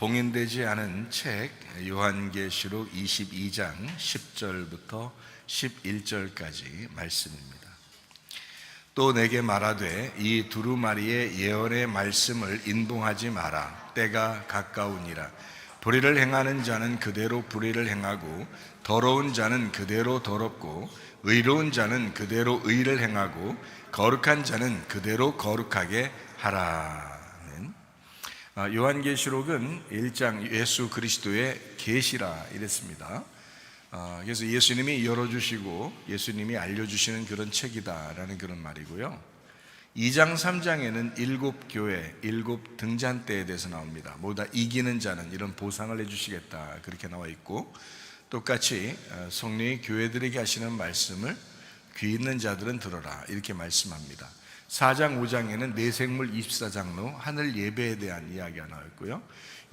봉인되지 않은 책 요한계시록 22장 10절부터 11절까지 말씀입니다. 또 내게 말하되 이 두루마리의 예언의 말씀을 인봉하지 마라. 때가 가까우니라. 불의를 행하는 자는 그대로 불의를 행하고 더러운 자는 그대로 더럽고 의로운 자는 그대로 의를 행하고 거룩한 자는 그대로 거룩하게 하라. 요한계시록은 1장 예수 그리스도의 계시라 이랬습니다. 그래서 예수님이 열어주시고 예수님이 알려주시는 그런 책이다라는 그런 말이고요. 2장 3장에는 7교회, 7 등잔대에 대해서 나옵니다. 모두 다 이기는 자는 이런 보상을 해주시겠다 그렇게 나와 있고, 똑같이 성령이 교회들에게 하시는 말씀을 귀 있는 자들은 들어라 이렇게 말씀합니다. 4장 5장에는 내생물 24장로 하늘 예배에 대한 이야기가 나왔고요.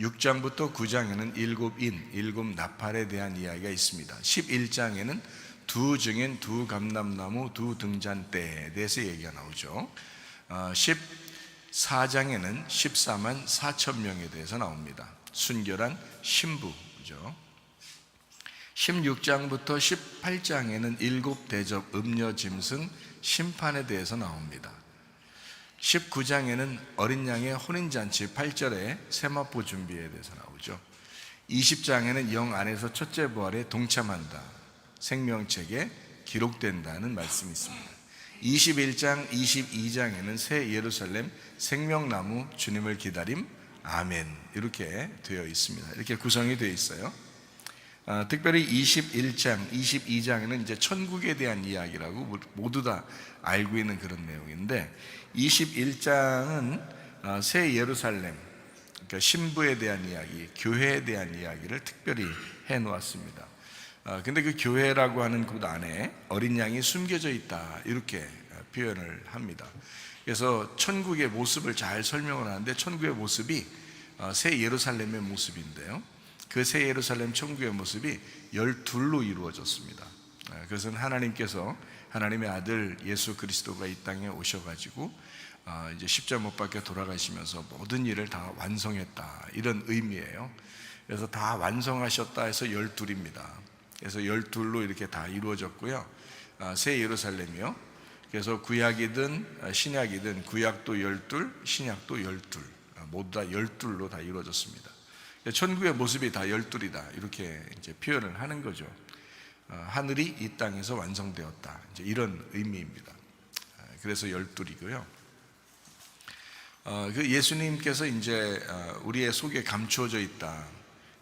6장부터 9장에는 7인, 7 나팔에 대한 이야기가 있습니다. 11장에는 2 증인, 2 감람나무, 2 등잔대에 대해서 얘기가 나오죠. 14장에는 14만 4천 명에 대해서 나옵니다. 순결한 신부죠. 16장부터 18장에는 7 대접 음녀 짐승 심판에 대해서 나옵니다. 19장에는 어린 양의 혼인잔치 8절에 세마포 준비에 대해서 나오죠. 20장에는 영 안에서 첫째 부활에 동참한다, 생명책에 기록된다는 말씀이 있습니다. 21장, 22장에는 새 예루살렘 생명나무 주님을 기다림 아멘 이렇게 되어 있습니다. 이렇게 구성이 되어 있어요. 특별히 21장, 22장에는 이제 천국에 대한 이야기라고 모두 다 알고 있는 그런 내용인데, 21장은 새 예루살렘, 그러니까 신부에 대한 이야기, 교회에 대한 이야기를 특별히 해 놓았습니다. 근데 그 교회라고 하는 곳 안에 어린 양이 숨겨져 있다 이렇게 표현을 합니다. 그래서 천국의 모습을 잘 설명을 하는데, 천국의 모습이 새 예루살렘의 모습인데요, 그 새 예루살렘 천국의 모습이 12로 이루어졌습니다. 그것은 하나님께서 하나님의 아들 예수 그리스도가 이 땅에 오셔가지고 이제 십자가 못 박혀 돌아가시면서 모든 일을 다 완성했다 이런 의미예요. 그래서 다 완성하셨다 해서 12입니다. 그래서 12로 이렇게 다 이루어졌고요. 새 예루살렘이요. 그래서 구약이든 신약이든 구약도 12, 신약도 12, 모두 다 12로 다 이루어졌습니다. 천국의 모습이 다 12이다 이렇게 이제 표현을 하는 거죠. 하늘이 이 땅에서 완성되었다 이제 이런 의미입니다. 그래서 12이고요. 그 예수님께서 이제 우리의 속에 감추어져 있다.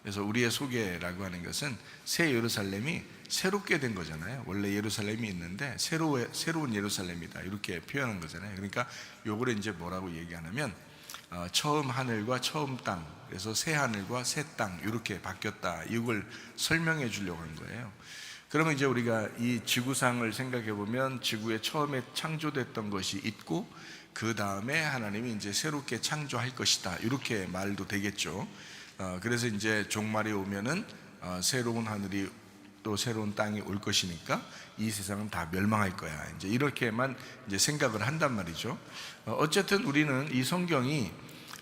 그래서 우리의 속에라고 하는 것은 새 예루살렘이 새롭게 된 거잖아요. 원래 예루살렘이 있는데 새로운 예루살렘이다 이렇게 표현한 거잖아요. 그러니까 요거를 이제 뭐라고 얘기하냐면 처음 하늘과 처음 땅, 그래서 새 하늘과 새 땅 이렇게 바뀌었다, 이걸 설명해 주려고 한 거예요. 그러면 이제 우리가 이 지구상을 생각해 보면 지구에 처음에 창조됐던 것이 있고 그 다음에 하나님이 이제 새롭게 창조할 것이다 이렇게 말도 되겠죠. 그래서 이제 종말이 오면은 새로운 하늘이 또 새로운 땅이 올 것이니까 이 세상은 다 멸망할 거야 이제 이렇게만 이제 생각을 한단 말이죠. 어쨌든 우리는 이 성경이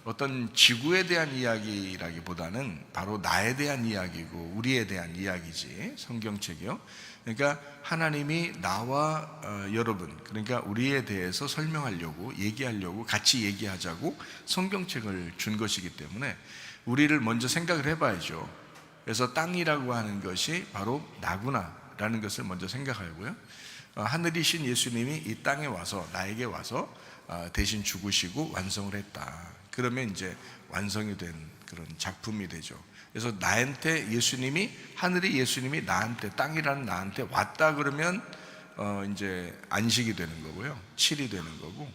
어떤 지구에 대한 이야기라기보다는 바로 나에 대한 이야기고 우리에 대한 이야기지, 성경책이요. 그러니까 하나님이 나와 여러분, 그러니까 우리에 대해서 설명하려고, 얘기하려고, 같이 얘기하자고 성경책을 준 것이기 때문에 우리를 먼저 생각을 해봐야죠. 그래서 땅이라고 하는 것이 바로 나구나 라는 것을 먼저 생각하고요, 하늘이신 예수님이 이 땅에 와서 나에게 와서 대신 죽으시고 완성을 했다. 그러면 이제 완성이 된 그런 작품이 되죠. 그래서 나한테 예수님이, 하늘이 예수님이 나한테, 땅이라는 나한테 왔다 그러면 이제 안식이 되는 거고요, 7이 되는 거고,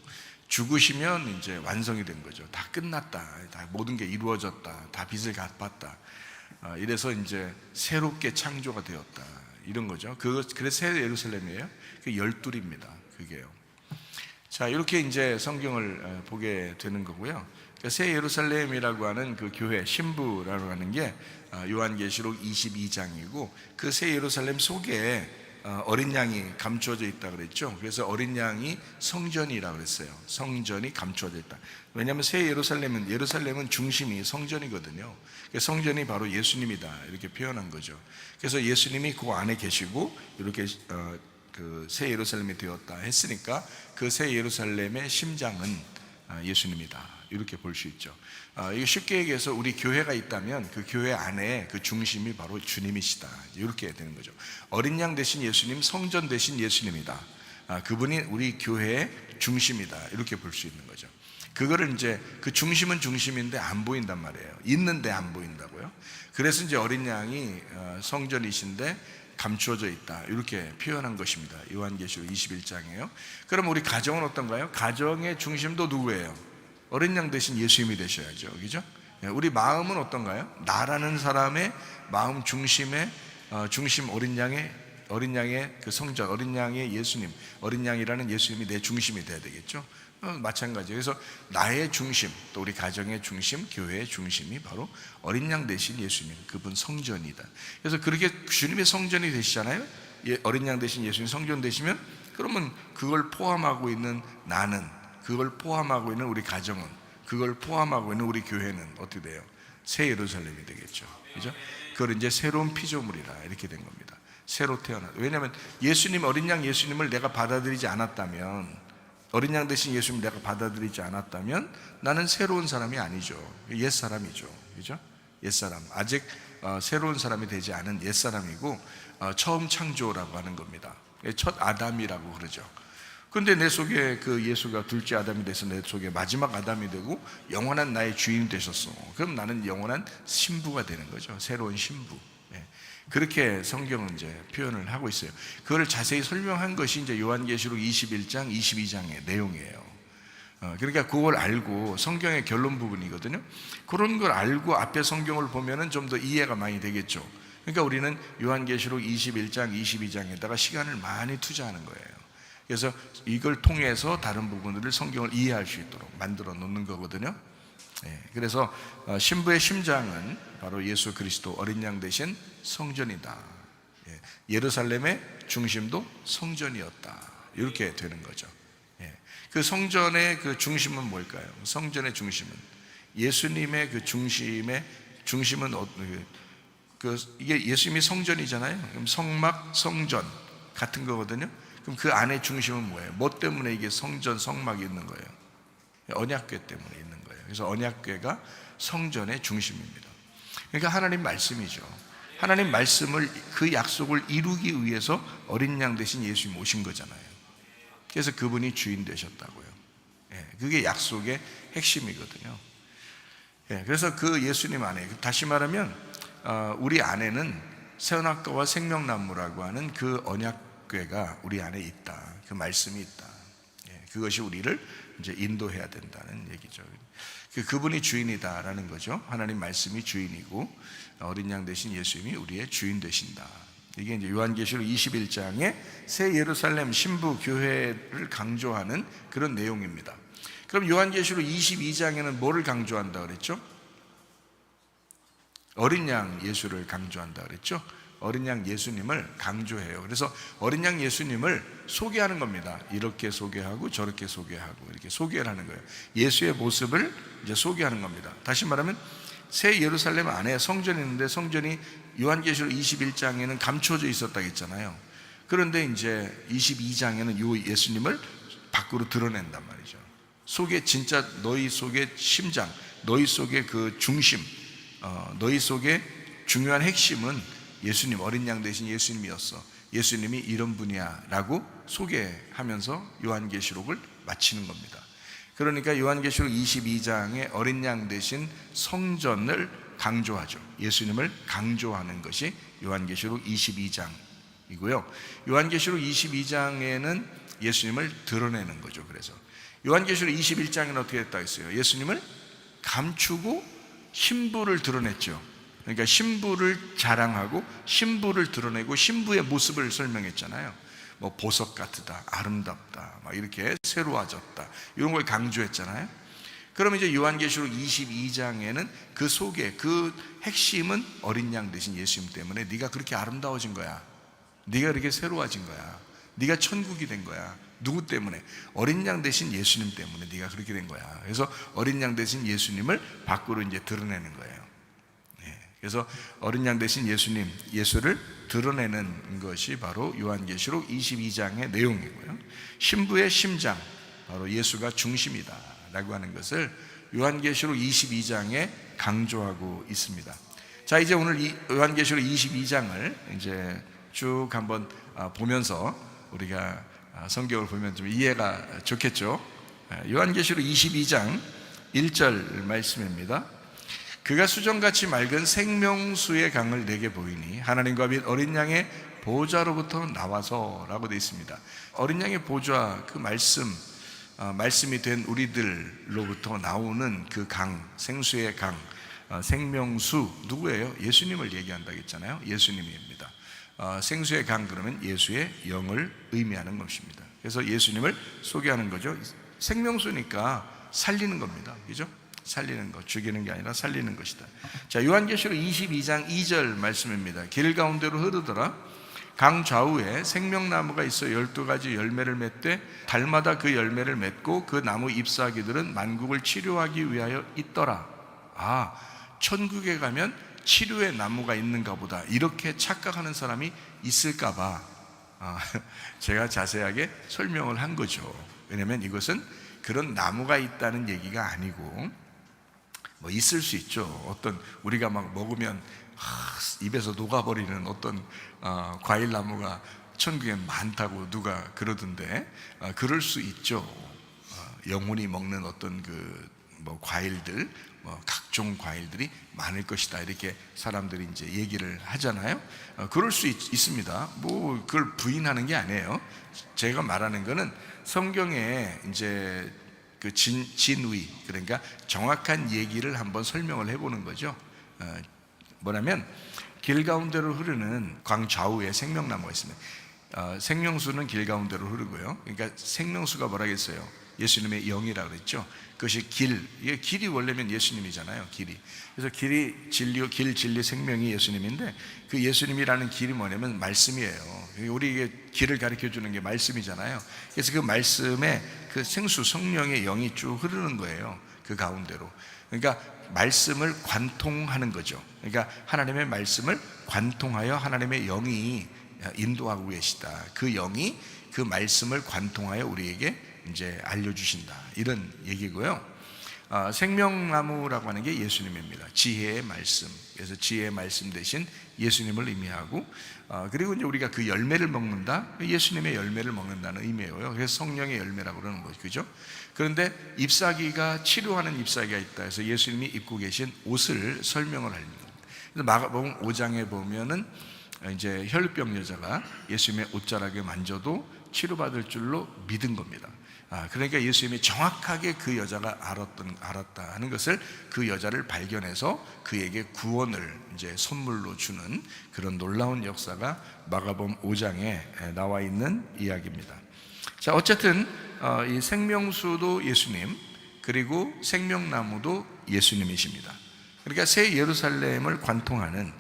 죽으시면 이제 완성이 된 거죠. 다 끝났다, 다 모든 게 이루어졌다, 다 빚을 갚았다. 이래서 이제 새롭게 창조가 되었다 이런 거죠. 그래서 새 예루살렘이에요. 그 12입니다. 그게요. 자, 이렇게 이제 성경을 보게 되는 거고요. 새 예루살렘이라고 하는 그 교회, 신부라고 하는 게 요한계시록 22장이고, 그 새 예루살렘 속에 어린 양이 감추어져 있다 그랬죠. 그래서 어린 양이 성전이라고 그랬어요. 성전이 감추어져 있다. 왜냐하면 새 예루살렘은 중심이 성전이거든요. 성전이 바로 예수님이다 이렇게 표현한 거죠. 그래서 예수님이 그 안에 계시고 이렇게 그 새 예루살렘이 되었다 했으니까 그 새 예루살렘의 심장은 예수님이다 이렇게 볼 수 있죠. 이거 쉽게 얘기해서 우리 교회가 있다면 그 교회 안에 그 중심이 바로 주님이시다 이렇게 되는 거죠. 어린 양 대신 예수님, 성전 대신 예수님이다. 그분이 우리 교회의 중심이다 이렇게 볼 수 있는 거죠. 그거를 이제 그 중심은 중심인데 안 보인단 말이에요. 있는데 안 보인다고요. 그래서 이제 어린 양이 성전이신데 감추어져 있다 이렇게 표현한 것입니다. 요한계시록 21장이에요. 그럼 우리 가정은 어떤가요? 가정의 중심도 누구예요? 어린 양 대신 예수님이 되셔야죠. 그죠? 우리 마음은 어떤가요? 나라는 사람의 마음 중심의 중심 어린 양의 그 성전, 어린 양의 예수님, 어린 양이라는 예수님이 내 중심이 돼야 되겠죠. 마찬가지예요. 그래서 나의 중심, 또 우리 가정의 중심, 교회의 중심이 바로 어린 양 대신 예수님, 그분 성전이다. 그래서 그렇게 주님의 성전이 되시잖아요. 어린 양 대신 예수님 성전 되시면 그러면 그걸 포함하고 있는 나는, 그걸 포함하고 있는 우리 가정은, 그걸 포함하고 있는 우리 교회는 어떻게 돼요? 새 예루살렘이 되겠죠. 그죠? 그걸 이제 새로운 피조물이라 이렇게 된 겁니다. 새로 태어나. 왜냐하면 예수님, 어린 양 예수님을 내가 받아들이지 않았다면, 어린 양 대신 예수님을 내가 받아들이지 않았다면 나는 새로운 사람이 아니죠. 옛사람이죠. 그죠? 옛사람. 아직 새로운 사람이 되지 않은 옛사람이고 처음 창조라고 하는 겁니다. 첫 아담이라고 그러죠. 근데 내 속에 그 예수가 둘째 아담이 돼서 내 속에 마지막 아담이 되고 영원한 나의 주인이 되셨어. 그럼 나는 영원한 신부가 되는 거죠. 새로운 신부. 그렇게 성경은 이제 표현을 하고 있어요. 그걸 자세히 설명한 것이 이제 요한계시록 21장, 22장의 내용이에요. 그러니까 그걸 알고 성경의 결론 부분이거든요. 그런 걸 알고 앞에 성경을 보면은 좀 더 이해가 많이 되겠죠. 그러니까 우리는 요한계시록 21장, 22장에다가 시간을 많이 투자하는 거예요. 그래서 이걸 통해서 다른 부분들을 성경을 이해할 수 있도록 만들어 놓는 거거든요. 그래서 신부의 심장은 바로 예수 그리스도 어린 양 대신 성전이다. 예루살렘의 중심도 성전이었다. 이렇게 되는 거죠. 그 성전의 그 중심은 뭘까요? 성전의 중심은 예수님의 그 중심은 이게 예수님이 성전이잖아요. 그럼 성막, 성전 같은 거거든요. 그럼 그 안에 중심은 뭐예요? 뭐 때문에 이게 성전, 성막이 있는 거예요? 언약궤 때문에 있는 거예요. 그래서 언약궤가 성전의 중심입니다. 그러니까 하나님 말씀이죠. 하나님 말씀을, 그 약속을 이루기 위해서 어린 양 대신 예수님 오신 거잖아요. 그래서 그분이 주인 되셨다고요. 그게 약속의 핵심이거든요. 그래서 그 예수님 안에, 다시 말하면 우리 안에는 선악과와 생명나무라고 하는 그 언약궤가 우리 안에 있다. 그 말씀이 있다. 그것이 우리를 이제 인도해야 된다는 얘기죠. 그분이 주인이다라는 거죠. 하나님 말씀이 주인이고 어린 양 대신 예수님이 우리의 주인 되신다. 이게 이제 요한계시록 21장에 새 예루살렘 신부 교회를 강조하는 그런 내용입니다. 그럼 요한계시록 22장에는 뭐를 강조한다 그랬죠? 어린 양 예수를 강조한다 그랬죠? 어린 양 예수님을 강조해요. 그래서 어린 양 예수님을 소개하는 겁니다. 이렇게 소개하고 저렇게 소개하고 이렇게 소개를 하는 거예요. 예수의 모습을 이제 소개하는 겁니다. 다시 말하면 새 예루살렘 안에 성전이 있는데 성전이 요한계시록 21장에는 감춰져 있었다고 했잖아요. 그런데 이제 22장에는 이 예수님을 밖으로 드러낸단 말이죠. 속에 진짜 너희 속의 심장, 너희 속의 그 중심, 너희 속의 중요한 핵심은 예수님, 어린 양 대신 예수님이었어. 예수님이 이런 분이야 라고 소개하면서 요한계시록을 마치는 겁니다. 그러니까 요한계시록 22장에 어린 양 대신 성전을 강조하죠. 예수님을 강조하는 것이 요한계시록 22장이고요. 요한계시록 22장에는 예수님을 드러내는 거죠. 그래서 요한계시록 21장에는 어떻게 했다 했어요? 예수님을 감추고 신부를 드러냈죠. 그러니까 신부를 자랑하고 신부를 드러내고 신부의 모습을 설명했잖아요. 뭐 보석 같다, 아름답다, 막 이렇게 새로워졌다, 이런 걸 강조했잖아요. 그럼 이제 요한계시록 22장에는 그 속에 그 핵심은 어린 양 대신 예수님 때문에 네가 그렇게 아름다워진 거야. 네가 이렇게 새로워진 거야. 네가 천국이 된 거야. 누구 때문에? 어린 양 대신 예수님 때문에 네가 그렇게 된 거야. 그래서 어린 양 대신 예수님을 밖으로 이제 드러내는 거예요. 그래서 어린 양 대신 예수님, 예수를 드러내는 것이 바로 요한계시록 22장의 내용이고요. 신부의 심장, 바로 예수가 중심이다 라고 하는 것을 요한계시록 22장에 강조하고 있습니다. 자, 이제 오늘 이 요한계시록 22장을 이제 쭉 한번 보면서 우리가 성경을 보면 좀 이해가 좋겠죠. 요한계시록 22장 1절 말씀입니다. 그가 수정같이 맑은 생명수의 강을 내게 보이니 하나님과 및 어린 양의 보좌로부터 나와서 라고 되어 있습니다. 어린 양의 보좌, 그 말씀이 된 우리들로부터 나오는 그 강, 생수의 강, 생명수, 누구예요? 예수님을 얘기한다고 했잖아요. 예수님입니다. 생수의 강 그러면 예수의 영을 의미하는 것입니다. 그래서 예수님을 소개하는 거죠. 생명수니까 살리는 겁니다. 그죠? 살리는 것, 죽이는 게 아니라 살리는 것이다. 자, 요한계시록 22장 2절 말씀입니다. 길 가운데로 흐르더라. 강 좌우에 생명나무가 있어 12가지 열매를 맺되 달마다 그 열매를 맺고 그 나무 잎사귀들은 만국을 치료하기 위하여 있더라. 천국에 가면 치료의 나무가 있는가 보다, 이렇게 착각하는 사람이 있을까 봐 제가 자세하게 설명을 한 거죠. 왜냐하면 이것은 그런 나무가 있다는 얘기가 아니고, 뭐 있을 수 있죠. 어떤 우리가 막 먹으면 입에서 녹아버리는 어떤 과일 나무가 천국에 많다고 누가 그러던데, 그럴 수 있죠. 영혼이 먹는 어떤 뭐 과일들, 각종 과일들이 많을 것이다, 이렇게 사람들이 이제 얘기를 하잖아요. 그럴 수 있습니다. 뭐 그걸 부인하는 게 아니에요. 제가 말하는 거는 성경에 이제 그 진위, 그러니까 정확한 얘기를 한번 설명을 해보는 거죠. 뭐냐면 길 가운데로 흐르는 강 좌우에 생명나무가 있습니다. 생명수는 길 가운데로 흐르고요. 그러니까 생명수가 뭐라겠어요? 예수님의 영이라고 그랬죠. 그것이 이게 길이 원래면 예수님이잖아요. 길이. 그래서 길이 진리, 길 진리 생명이 예수님인데, 그 예수님이라는 길이 뭐냐면 말씀이에요. 우리에게 길을 가르쳐 주는 게 말씀이잖아요. 그래서 그 말씀에 그 생수 성령의 영이 쭉 흐르는 거예요. 그 가운데로. 그러니까 말씀을 관통하는 거죠. 그러니까 하나님의 말씀을 관통하여 하나님의 영이 인도하고 계시다. 그 영이 그 말씀을 관통하여 우리에게 이제 알려주신다, 이런 얘기고요. 생명나무라고 하는 게 예수님입니다. 지혜의 말씀. 그래서 지혜의 말씀 대신 예수님을 의미하고, 그리고 이제 우리가 그 열매를 먹는다, 예수님의 열매를 먹는다는 의미예요. 그래서 성령의 열매라고 그러는 거죠. 그죠? 그런데 잎사귀가, 치료하는 잎사귀가 있다 해서 예수님이 입고 계신 옷을 설명을 합니다. 그래서 마가복음 5장에 보면은 이제 혈루병 여자가 예수님의 옷자락을 만져도 치료받을 줄로 믿은 겁니다. 그러니까 예수님이 정확하게 그 여자가 알았다 하는 것을, 그 여자를 발견해서 그에게 구원을 이제 선물로 주는 그런 놀라운 역사가 마가복음 5장에 나와 있는 이야기입니다. 자, 어쨌든 이 생명수도 예수님, 그리고 생명나무도 예수님이십니다. 그러니까 새 예루살렘을 관통하는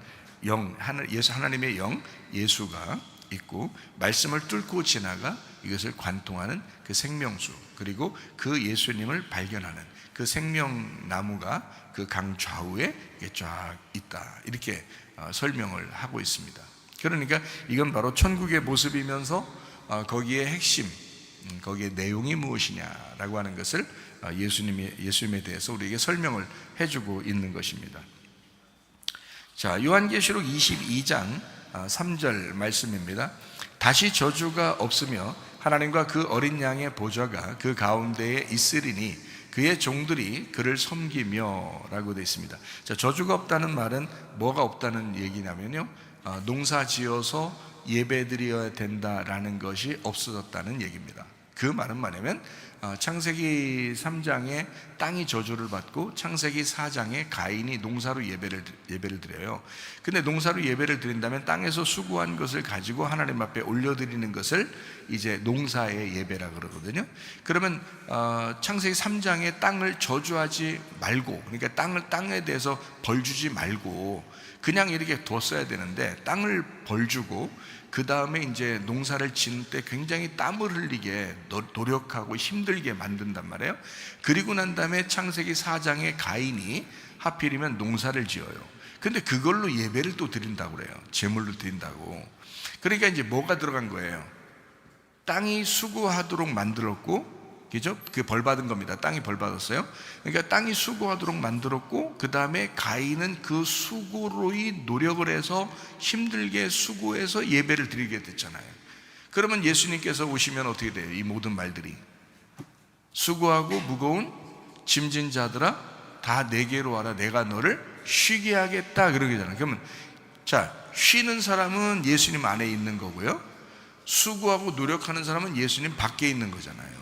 영, 하나님의 영, 예수가 있고, 말씀을 뚫고 지나가 이것을 관통하는 그 생명수, 그리고 그 예수님을 발견하는 그 생명나무가 그 강 좌우에 쫙 있다, 이렇게 설명을 하고 있습니다. 그러니까 이건 바로 천국의 모습이면서 거기에 핵심, 거기에 내용이 무엇이냐라고 하는 것을 예수님에 대해서 우리에게 설명을 해주고 있는 것입니다. 자, 요한계시록 22장 3절 말씀입니다. 다시 저주가 없으며 하나님과 그 어린 양의 보좌가 그 가운데에 있으리니 그의 종들이 그를 섬기며 라고 되어 있습니다. 자, 저주가 없다는 말은 뭐가 없다는 얘기냐면요, 농사 지어서 예배 드려야 된다라는 것이 없어졌다는 얘기입니다. 그 말은 뭐냐면 창세기 3장에 땅이 저주를 받고 창세기 4장에 가인이 농사로 예배를 드려요. 근데 농사로 예배를 드린다면 땅에서 수고한 것을 가지고 하나님 앞에 올려드리는 것을 이제 농사의 예배라 그러거든요. 그러면 창세기 3장에 땅을 저주하지 말고, 그러니까 땅에 대해서 벌 주지 말고 그냥 이렇게 뒀어야 되는데, 땅을 벌 주고 그 다음에 이제 농사를 짓는 때 굉장히 땀을 흘리게 노력하고 힘들게 만든단 말이에요. 그리고 난 다음에 창세기 4장에 가인이 하필이면 농사를 지어요. 근데 그걸로 예배를 또 드린다고 그래요. 제물로 드린다고. 그러니까 이제 뭐가 들어간 거예요? 땅이 수고하도록 만들었고, 그죠? 그 벌 받은 겁니다. 땅이 벌 받았어요. 그러니까 땅이 수고하도록 만들었고, 그 다음에 가인은 그 수고로의 노력을 해서 힘들게 수고해서 예배를 드리게 됐잖아요. 그러면 예수님께서 오시면 어떻게 돼요? 이 모든 말들이 수고하고 무거운 짐진 자들아 다 내게로 와라, 내가 너를 쉬게 하겠다, 그러게 잖아요. 그러면 자, 쉬는 사람은 예수님 안에 있는 거고요, 수고하고 노력하는 사람은 예수님 밖에 있는 거잖아요.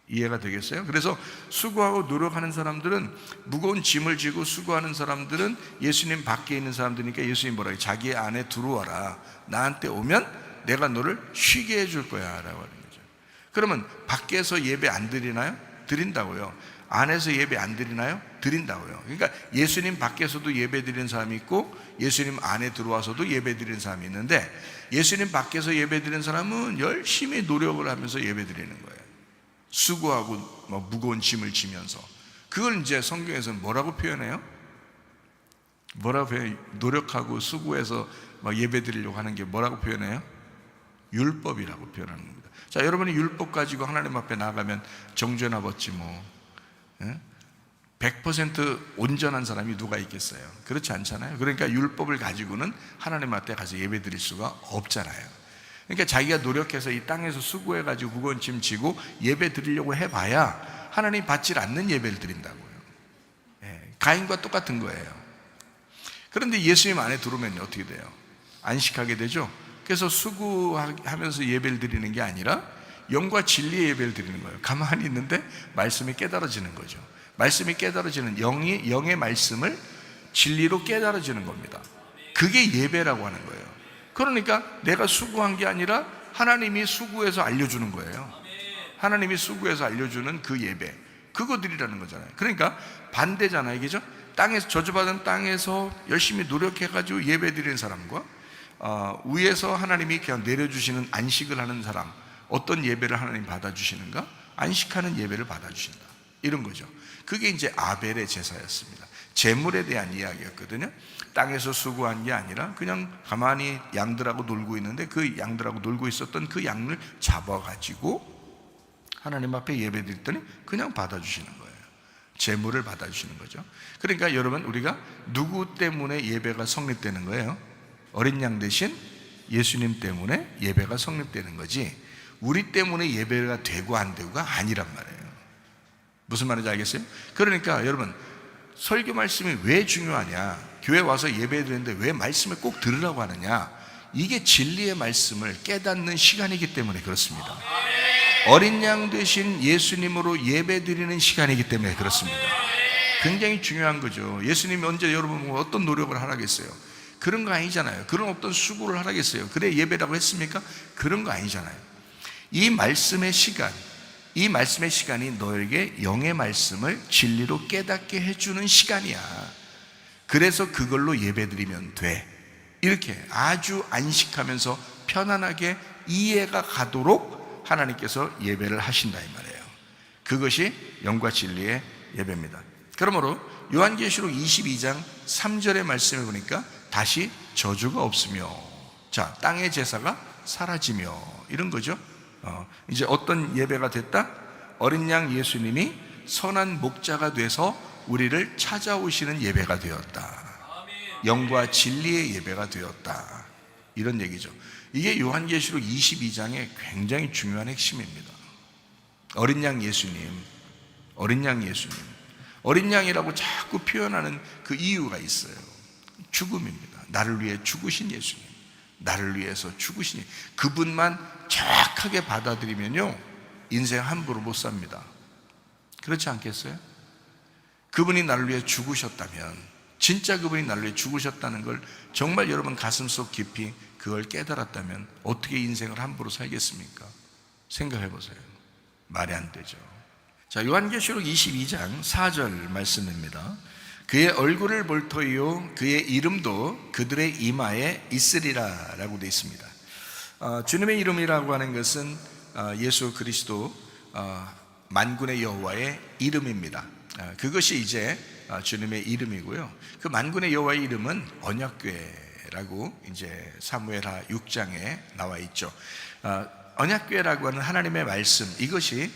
이해가 되겠어요? 그래서 수고하고 노력하는 사람들은, 무거운 짐을 지고 수고하는 사람들은 예수님 밖에 있는 사람들이니까 예수님 뭐라 해요? 자기 안에 들어와라, 나한테 오면 내가 너를 쉬게 해줄 거야 라고 하는 거죠. 그러면 밖에서 예배 안 드리나요? 드린다고요. 안에서 예배 안 드리나요? 드린다고요. 그러니까 예수님 밖에서도 예배 드리는 사람이 있고 예수님 안에 들어와서도 예배 드리는 사람이 있는데, 예수님 밖에서 예배 드리는 사람은 열심히 노력을 하면서 예배 드리는 거예요. 수고하고 무거운 짐을 지면서. 그걸 이제 성경에서는 뭐라고 표현해요? 뭐라고 표현해요? 노력하고 수고해서 예배 드리려고 하는 게 뭐라고 표현해요? 율법이라고 표현하는 겁니다. 자, 여러분이 율법 가지고 하나님 앞에 나가면 정죄나 벗지 뭐 100% 온전한 사람이 누가 있겠어요? 그렇지 않잖아요. 그러니까 율법을 가지고는 하나님 앞에 가서 예배 드릴 수가 없잖아요. 그러니까 자기가 노력해서 이 땅에서 수고해가지고 무거운 짐 지고 예배 드리려고 해봐야 하나님 받지 않는 예배를 드린다고요. 가인과 똑같은 거예요. 그런데 예수님 안에 들어오면 어떻게 돼요? 안식하게 되죠. 그래서 수고하면서 예배를 드리는 게 아니라 영과 진리의 예배를 드리는 거예요. 가만히 있는데 말씀이 깨달아지는 거죠. 말씀이 깨달아지는, 영의 말씀을 진리로 깨달아지는 겁니다. 그게 예배라고 하는 거예요. 그러니까 내가 수고한 게 아니라 하나님이 수고해서 알려주는 거예요. 하나님이 수고해서 알려주는 그 예배, 그거 드리라는 거잖아요. 그러니까 반대잖아요, 그죠? 땅에서, 저주받은 땅에서 열심히 노력해가지고 예배 드리는 사람과 위에서 하나님이 그냥 내려주시는 안식을 하는 사람, 어떤 예배를 하나님 받아주시는가? 안식하는 예배를 받아주신다, 이런 거죠. 그게 이제 아벨의 제사였습니다. 제물에 대한 이야기였거든요. 땅에서 수고한 게 아니라 그냥 가만히 양들하고 놀고 있는데 그 양들하고 놀고 있었던 그 양을 잡아가지고 하나님 앞에 예배 드렸더니 그냥 받아주시는 거예요. 제물을 받아주시는 거죠. 그러니까 여러분, 우리가 누구 때문에 예배가 성립되는 거예요? 어린 양 대신 예수님 때문에 예배가 성립되는 거지, 우리 때문에 예배가 되고 안 되고가 아니란 말이에요. 무슨 말인지 알겠어요? 그러니까 여러분, 설교 말씀이 왜 중요하냐, 교회 와서 예배 드리는데 왜 말씀을 꼭 들으라고 하느냐, 이게 진리의 말씀을 깨닫는 시간이기 때문에 그렇습니다. 어린 양 되신 예수님으로 예배 드리는 시간이기 때문에 그렇습니다. 굉장히 중요한 거죠. 예수님이 언제 여러분 어떤 노력을 하라겠어요? 그런 거 아니잖아요. 그런 어떤 수고를 하라겠어요? 그래 예배라고 했습니까? 그런 거 아니잖아요. 이 말씀의 시간, 이 말씀의 시간이 너에게 영의 말씀을 진리로 깨닫게 해주는 시간이야. 그래서 그걸로 예배드리면 돼. 이렇게 아주 안식하면서 편안하게 이해가 가도록 하나님께서 예배를 하신다 이 말이에요. 그것이 영과 진리의 예배입니다. 그러므로 요한계시록 22장 3절의 말씀을 보니까 다시 저주가 없으며, 자, 땅의 제사가 사라지며, 이런 거죠. 이제 어떤 예배가 됐다? 어린 양 예수님이 선한 목자가 돼서 우리를 찾아오시는 예배가 되었다. 영과 진리의 예배가 되었다, 이런 얘기죠. 이게 요한계시록 22장의 굉장히 중요한 핵심입니다. 어린 양 예수님, 어린 양 예수님, 어린 양이라고 자꾸 표현하는 그 이유가 있어요. 죽음입니다. 나를 위해 죽으신 예수님, 나를 위해서 죽으신, 그분만 정확하게 받아들이면요, 인생 함부로 못 삽니다. 그렇지 않겠어요? 그분이 나를 위해 죽으셨다면, 진짜 그분이 나를 위해 죽으셨다는 걸 정말 여러분 가슴속 깊이 그걸 깨달았다면 어떻게 인생을 함부로 살겠습니까? 생각해 보세요. 말이 안 되죠. 자, 요한계시록 22장 4절 말씀입니다. 그의 얼굴을 볼 터이요 그의 이름도 그들의 이마에 있으리라 라고 되어 있습니다. 주님의 이름이라고 하는 것은 예수 그리스도 만군의 여호와의 이름입니다. 그것이 이제 주님의 이름이고요. 그 만군의 여호와의 이름은 언약궤라고 이제 사무엘하 6장에 나와 있죠. 언약궤라고 하는 하나님의 말씀, 이것이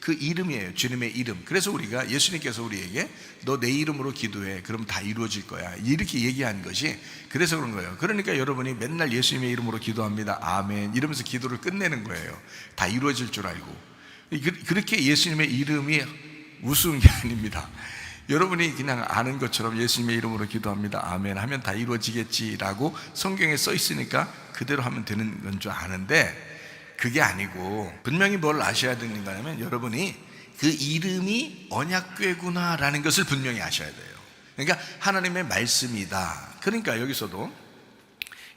그 이름이에요. 주님의 이름. 그래서 우리가, 예수님께서 우리에게 너 내 이름으로 기도해, 그럼 다 이루어질 거야, 이렇게 얘기한 것이 그래서 그런 거예요. 그러니까 여러분이 맨날 예수님의 이름으로 기도합니다, 아멘 이러면서 기도를 끝내는 거예요. 다 이루어질 줄 알고. 그렇게 예수님의 이름이 우스운 게 아닙니다. 여러분이 그냥 아는 것처럼 예수님의 이름으로 기도합니다, 아멘 하면 다 이루어지겠지라고 성경에 써 있으니까 그대로 하면 되는 건 줄 아는데, 그게 아니고 분명히 뭘 아셔야 되는가 하면, 여러분이 그 이름이 언약궤구나 라는 것을 분명히 아셔야 돼요. 그러니까 하나님의 말씀이다. 그러니까 여기서도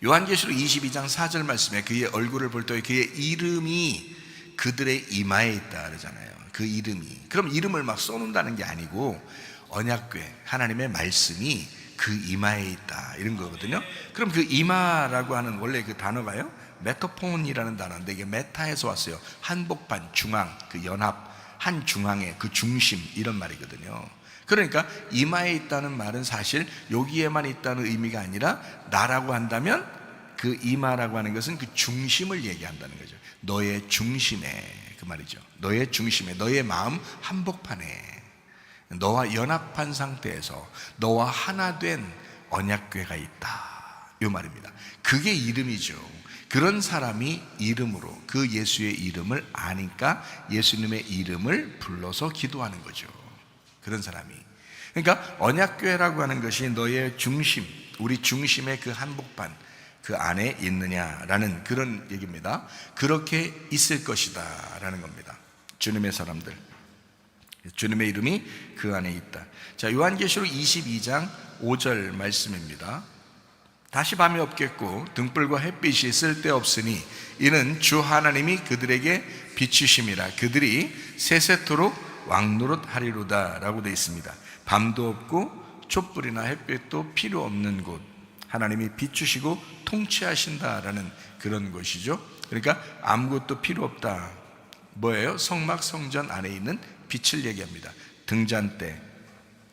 요한계시록 22장 4절 말씀에 그의 얼굴을 볼 때 그의 이름이 그들의 이마에 있다 그러잖아요. 그 이름이. 그럼 이름을 막 써놓는다는 게 아니고 언약궤, 하나님의 말씀이 그 이마에 있다 이런 거거든요. 그럼 그 이마라고 하는 원래 그 단어가요, 메토폰이라는 단어인데 이게 메타에서 왔어요. 한복판, 중앙, 그 연합, 한 중앙의 그 중심, 이런 말이거든요. 그러니까 이마에 있다는 말은 사실 여기에만 있다는 의미가 아니라, 나라고 한다면 그 이마라고 하는 것은 그 중심을 얘기한다는 거죠. 너의 중심에, 그 말이죠. 너의 중심에, 너의 마음 한복판에 너와 연합한 상태에서 너와 하나 된 언약궤가 있다, 이 말입니다. 그게 이름이죠. 그런 사람이 이름으로, 그 예수의 이름을 아니까 예수님의 이름을 불러서 기도하는 거죠. 그런 사람이. 그러니까 언약궤라고 하는 것이 너의 중심, 우리 중심의 그 한복판, 그 안에 있느냐라는 그런 얘기입니다. 그렇게 있을 것이다 라는 겁니다. 주님의 사람들, 주님의 이름이 그 안에 있다. 자, 요한계시록 22장 5절 말씀입니다. 다시 밤이 없겠고 등불과 햇빛이 쓸데없으니 이는 주 하나님이 그들에게 비추심이라. 그들이 세세토록 왕노릇하리로다 라고 되어 있습니다. 밤도 없고 촛불이나 햇빛도 필요 없는 곳, 하나님이 비추시고 통치하신다라는 그런 것이죠. 그러니까 아무것도 필요 없다. 뭐예요? 성막 성전 안에 있는 빛을 얘기합니다. 등잔대,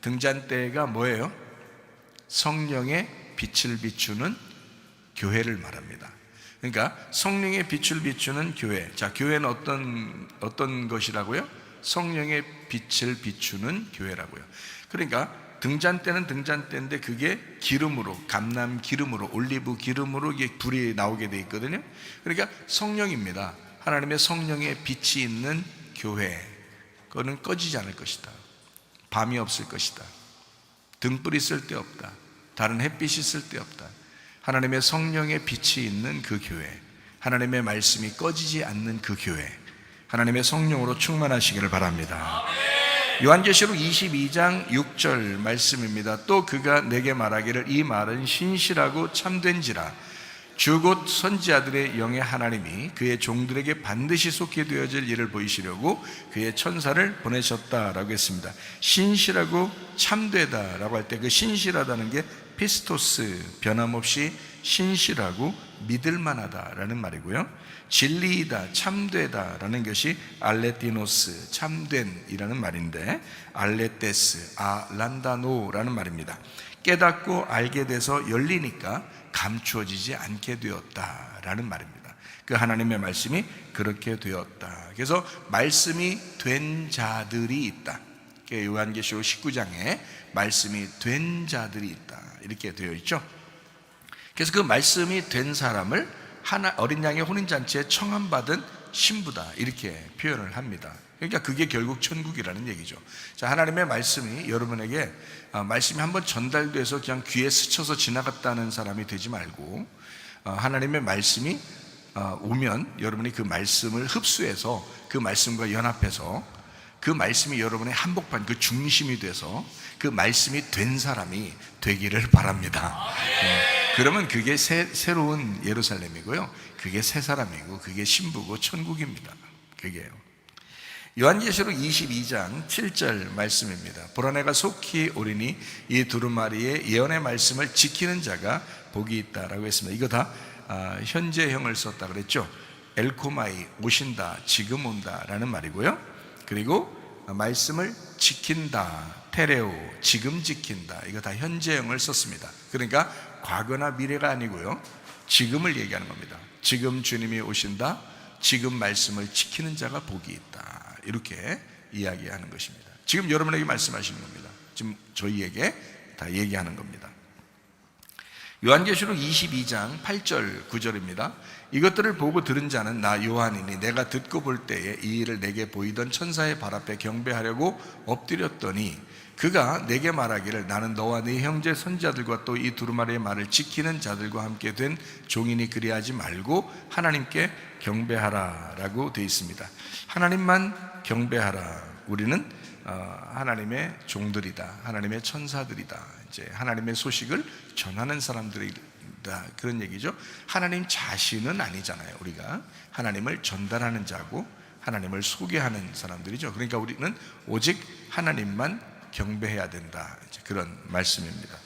등잔대가 뭐예요? 성령의 빛을 비추는 교회를 말합니다. 그러니까 성령의 빛을 비추는 교회. 자, 교회는 어떤 것이라고요? 성령의 빛을 비추는 교회라고요. 그러니까 등잔대는 등잔대인데 그게 기름으로, 감람 기름으로, 올리브 기름으로 이게 불이 나오게 돼 있거든요. 그러니까 성령입니다. 하나님의 성령의 빛이 있는 교회, 그거는 꺼지지 않을 것이다. 밤이 없을 것이다. 등불이 쓸데없다. 다른 햇빛이 쓸데없다. 하나님의 성령의 빛이 있는 그 교회, 하나님의 말씀이 꺼지지 않는 그 교회, 하나님의 성령으로 충만하시기를 바랍니다. 요한계시록 22장 6절 말씀입니다. 또 그가 내게 말하기를 이 말은 신실하고 참된지라. 주 곧 선지자들의 영의 하나님이 그의 종들에게 반드시 속히 되어질 일을 보이시려고 그의 천사를 보내셨다라고 했습니다. 신실하고 참되다라고 할 때 그 신실하다는 게 피스토스, 변함없이 신실하고 믿을만하다라는 말이고요. 진리이다, 참되다라는 것이 알레티노스, 참된이라는 말인데, 알레테스, 란다노라는 말입니다. 깨닫고 알게 돼서 열리니까 감추어지지 않게 되었다라는 말입니다. 그 하나님의 말씀이 그렇게 되었다. 그래서 말씀이 된 자들이 있다. 요한계시록 19장에 말씀이 된 자들이 있다 이렇게 되어 있죠. 그래서 그 말씀이 된 사람을 어린 양의 혼인잔치에 청함받은 신부다 이렇게 표현을 합니다. 그러니까 그게 결국 천국이라는 얘기죠. 자, 하나님의 말씀이 여러분에게 말씀이 한번 전달돼서 그냥 귀에 스쳐서 지나갔다는 사람이 되지 말고, 하나님의 말씀이 오면 여러분이 그 말씀을 흡수해서 그 말씀과 연합해서 그 말씀이 여러분의 한복판, 그 중심이 돼서 그 말씀이 된 사람이 되기를 바랍니다. 그러면 그게 새로운 예루살렘이고요, 그게 새 사람이고 그게 신부고 천국입니다. 그게요. 요한계시록 22장 7절 말씀입니다. 보라, 내가 속히 오리니 이 두루마리의 예언의 말씀을 지키는 자가 복이 있다라고 했습니다. 이거 다 현재형을 썼다 그랬죠. 엘코마이, 오신다, 지금 온다라는 말이고요. 그리고 말씀을 지킨다, 테레오, 지금 지킨다, 이거 다 현재형을 썼습니다. 그러니까 과거나 미래가 아니고요, 지금을 얘기하는 겁니다. 지금 주님이 오신다, 지금 말씀을 지키는 자가 복이 있다, 이렇게 이야기하는 것입니다. 지금 여러분에게 말씀하시는 겁니다. 지금 저희에게 다 얘기하는 겁니다. 요한계시록 22장 8절 9절입니다. 이것들을 보고 들은 자는 나 요한이니 내가 듣고 볼 때에 이 일을 내게 보이던 천사의 발 앞에 경배하려고 엎드렸더니 그가 내게 말하기를, 나는 너와 네 형제 선지자들과 또 이 두루마리의 말을 지키는 자들과 함께 된 종이니 그리하지 말고 하나님께 경배하라 라고 되어 있습니다. 하나님만 경배하라. 우리는 하나님의 종들이다, 하나님의 천사들이다, 이제 하나님의 소식을 전하는 사람들이다, 그런 얘기죠. 하나님 자신은 아니잖아요. 우리가 하나님을 전달하는 자고 하나님을 소개하는 사람들이죠. 그러니까 우리는 오직 하나님만 경배해야 된다, 이제 그런 말씀입니다.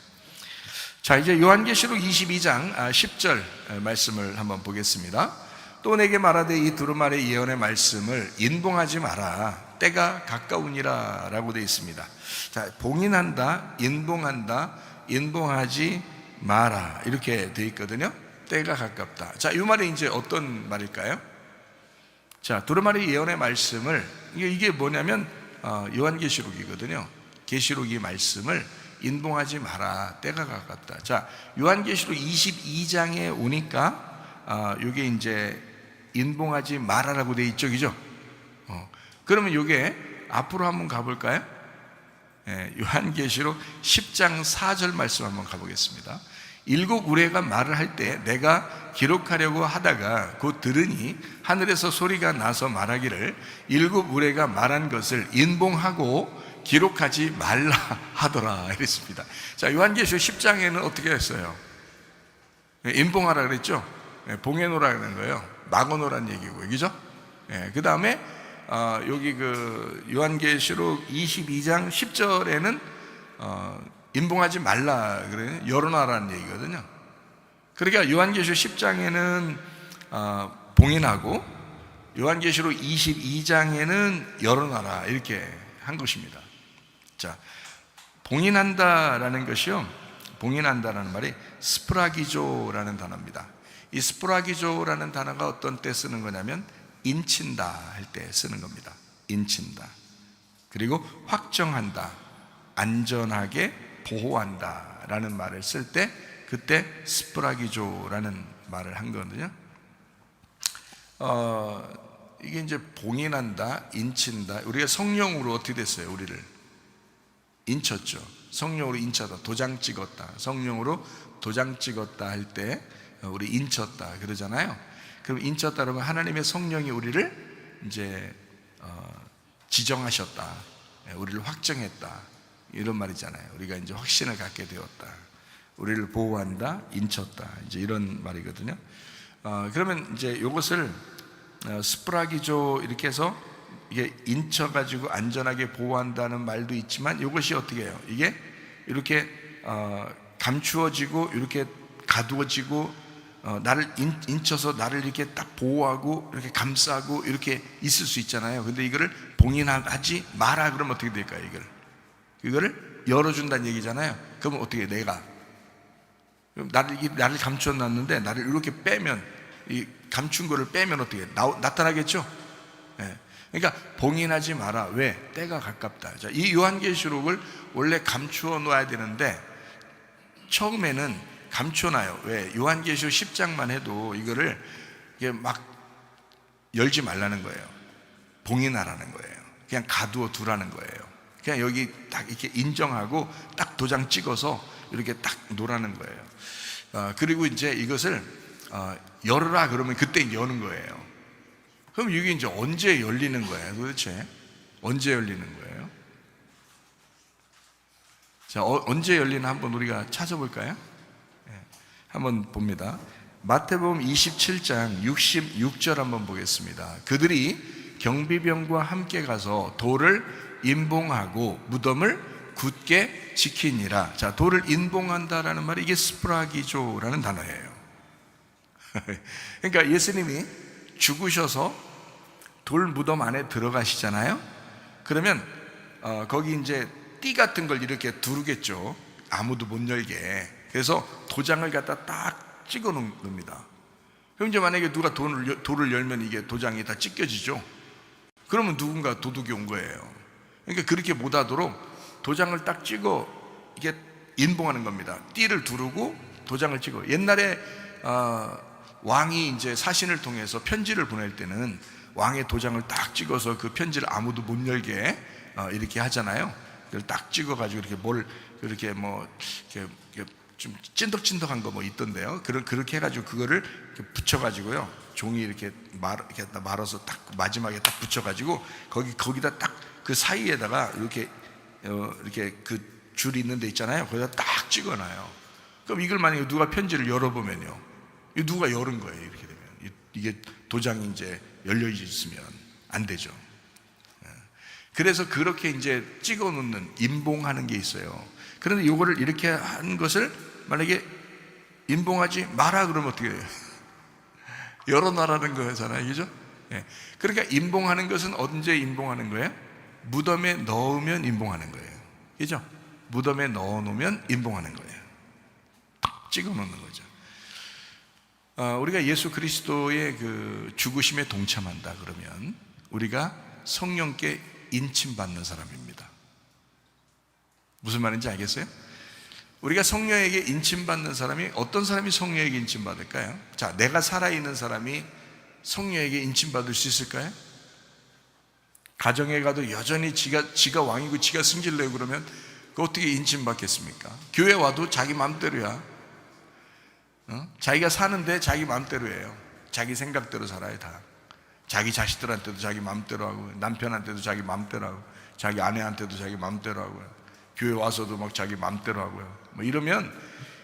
자, 이제 요한계시록 22장 10절 말씀을 한번 보겠습니다. 또 내게 말하되 이 두루마리 예언의 말씀을 인봉하지 마라, 때가 가까우니라 라고 되어 있습니다. 자, 봉인한다, 인봉한다, 인봉하지 마라, 이렇게 되어 있거든요. 때가 가깝다. 자, 이 말이 이제 어떤 말일까요? 자, 두루마리 예언의 말씀을, 이게 뭐냐면 요한계시록이거든요. 계시록이 말씀을 인봉하지 마라, 때가 가깝다. 자, 요한계시록 22장에 오니까 이게 이제 인봉하지 마라라고 되어 있죠, 그죠? 그러면 이게 앞으로 한번 가볼까요? 요한계시록 10장 4절 말씀 한번 가보겠습니다. 일곱 우레가 말을 할 때 내가 기록하려고 하다가 곧 들으니 하늘에서 소리가 나서 말하기를, 일곱 우레가 말한 것을 인봉하고 기록하지 말라 하더라, 이랬습니다. 자, 요한계시록 10장에는 어떻게 했어요? 인봉하라 그랬죠? 봉해놓으라는 거예요. 막아놓으라는 얘기고, 그죠? 그 다음에 여기 그 요한계시록 22장 10절에는 인봉하지 말라 그래요. 열어놔라는 얘기거든요. 그러니까 요한계시록 10장에는 봉인하고 요한계시록 22장에는 열어놔라, 이렇게 한 것입니다. 자, 봉인한다라는 것이요, 봉인한다라는 말이 스프라기조라는 단어입니다. 이 스프라기조라는 단어가 어떤 때 쓰는 거냐면 인친다 할 때 쓰는 겁니다. 인친다. 그리고 확정한다, 안전하게 보호한다 라는 말을 쓸 때 그때 스프라기조라는 말을 한 거거든요. 이게 이제 봉인한다, 인친다. 우리가 성령으로 어떻게 됐어요? 우리를 인쳤죠. 성령으로 인쳤다, 도장 찍었다. 성령으로 도장 찍었다 할 때 우리 인쳤다 그러잖아요. 그럼 인쳤다 그러면 하나님의 성령이 우리를 이제 지정하셨다, 우리를 확정했다, 이런 말이잖아요. 우리가 이제 확신을 갖게 되었다, 우리를 보호한다, 인쳤다, 이제 이런 말이거든요. 그러면 이제 이것을 스프라기조 이렇게 해서 이게 인쳐가지고 안전하게 보호한다는 말도 있지만 이것이 어떻게 해요? 이게 이렇게 감추어지고 이렇게 가두어지고 나를 인쳐서 나를 이렇게 딱 보호하고 이렇게 감싸고 이렇게 있을 수 있잖아요. 근데 이거를 봉인하지 마라 그러면 어떻게 될까요? 이거를 열어준다는 얘기잖아요. 그러면 어떻게 해? 내가 나를 감춰놨는데 나를 이렇게 빼면, 이 감춘 거를 빼면 어떻게 해? 나타나겠죠? 네. 그러니까 봉인하지 마라. 왜? 때가 가깝다. 자, 이 요한계시록을 원래 감추어 놓아야 되는데 처음에는 감춰놔요. 왜? 요한계시록 10장만 해도 이거를 이게 막 열지 말라는 거예요. 봉인하라는 거예요. 그냥 가두어 두라는 거예요. 그냥 여기 딱 이렇게 인정하고 딱 도장 찍어서 이렇게 딱 놓으라는 거예요. 그리고 이제 이것을 열어라 그러면 그때 여는 거예요. 그럼 이게 이제 언제 열리는 거예요? 도대체 언제 열리는 거예요? 자, 언제 열리나 한번 우리가 찾아볼까요? 한번 봅니다. 마태복음 27장 66절 한번 보겠습니다. 그들이 경비병과 함께 가서 돌을 인봉하고 무덤을 굳게 지키니라. 자, 돌을 인봉한다라는 말이 이게 스프라기조라는 단어예요. 그러니까 예수님이 죽으셔서 돌 무덤 안에 들어가시잖아요. 그러면 거기 이제 띠 같은 걸 이렇게 두르겠죠. 아무도 못 열게. 그래서 도장을 갖다 딱 찍어 놓습니다. 그럼 이제 만약에 누가 돌을 열면 이게 도장이 다 찢겨지죠. 그러면 누군가 도둑이 온 거예요. 그러니까 그렇게 못하도록 도장을 딱 찍어 이게 인봉하는 겁니다. 띠를 두르고 도장을 찍어. 옛날에 왕이 이제 사신을 통해서 편지를 보낼 때는 왕의 도장을 딱 찍어서 그 편지를 아무도 못 열게 이렇게 하잖아요. 그걸 딱 찍어가지고 이렇게 이렇게 이렇게 좀 찐득찐득한 거 뭐 있던데요. 그렇게 해가지고 그거를 이렇게 붙여가지고요. 종이 이렇게 말아서 딱 마지막에 딱 붙여가지고 거기다 딱 그 사이에다가 이렇게 그 줄이 있는 데 있잖아요. 거기다 딱 찍어놔요. 그럼 이걸 만약에 누가 편지를 열어보면요. 이 누가 열은 거예요. 이렇게 되면 이게 도장이 이제 열려 있으면 안 되죠. 그래서 그렇게 이제 찍어 놓는 인봉하는 게 있어요. 그런데 이거를 이렇게 한 것을 만약에 인봉하지 마라 그러면 어떻게 해요? 열어놔라는 거잖아요. 그죠? 그러니까 인봉하는 것은 언제 인봉하는 거예요? 무덤에 넣으면 인봉하는 거예요. 그죠? 무덤에 넣어 놓으면 인봉하는 거예요. 찍어 놓는 거죠. 우리가 예수 그리스도의 그 죽으심에 동참한다 그러면 우리가 성령께 인침받는 사람입니다. 무슨 말인지 알겠어요? 우리가 성령에게 인침받는 사람이 어떤 사람이 성령에게 인침받을까요? 자, 내가 살아있는 사람이 성령에게 인침받을 수 있을까요? 가정에 가도 여전히 지가 왕이고 지가 승질내고 그러면 그 어떻게 인침받겠습니까? 교회 와도 자기 마음대로야. 자기가 사는데 자기 마음대로 해요. 자기 생각대로 살아요. 다 자기 자식들한테도 자기 마음대로 하고 남편한테도 자기 마음대로 하고 자기 아내한테도 자기 마음대로 하고요. 교회 와서도 막 자기 마음대로 하고요. 뭐 이러면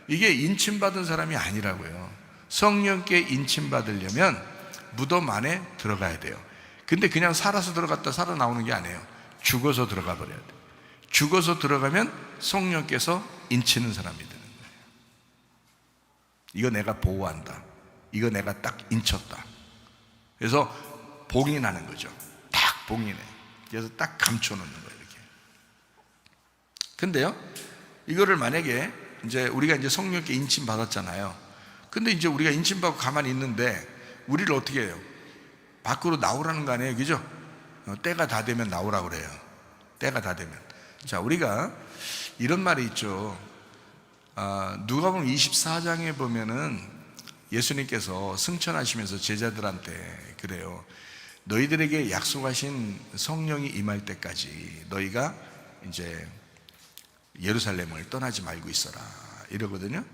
이게 인침받은 사람이 아니라고요. 성령께 인침받으려면 무덤 안에 들어가야 돼요. 근데 그냥 살아서 들어갔다 살아나오는 게 아니에요. 죽어서 들어가 버려야 돼요. 죽어서 들어가면 성령께서 인치는 사람이 되는 거예요. 이거 내가 보호한다. 이거 내가 딱 인쳤다. 그래서 봉인하는 거죠. 딱 봉인해. 그래서 딱 감춰놓는 거예요. 이렇게. 근데요, 이거를 만약에 우리가 이제 성령께 인침 받았잖아요. 근데 이제 우리가 인침 받고 가만히 있는데 우리를 어떻게 해요? 밖으로 나오라는 거 아니에요, 그죠? 때가 다 되면 나오라고 그래요. 때가 다 되면. 자, 우리가 이런 말이 있죠. 누가복음 24장에 보면은 예수님께서 승천하시면서 제자들한테 그래요. 너희들에게 약속하신 성령이 임할 때까지 너희가 이제 예루살렘을 떠나지 말고 있어라 이러거든요.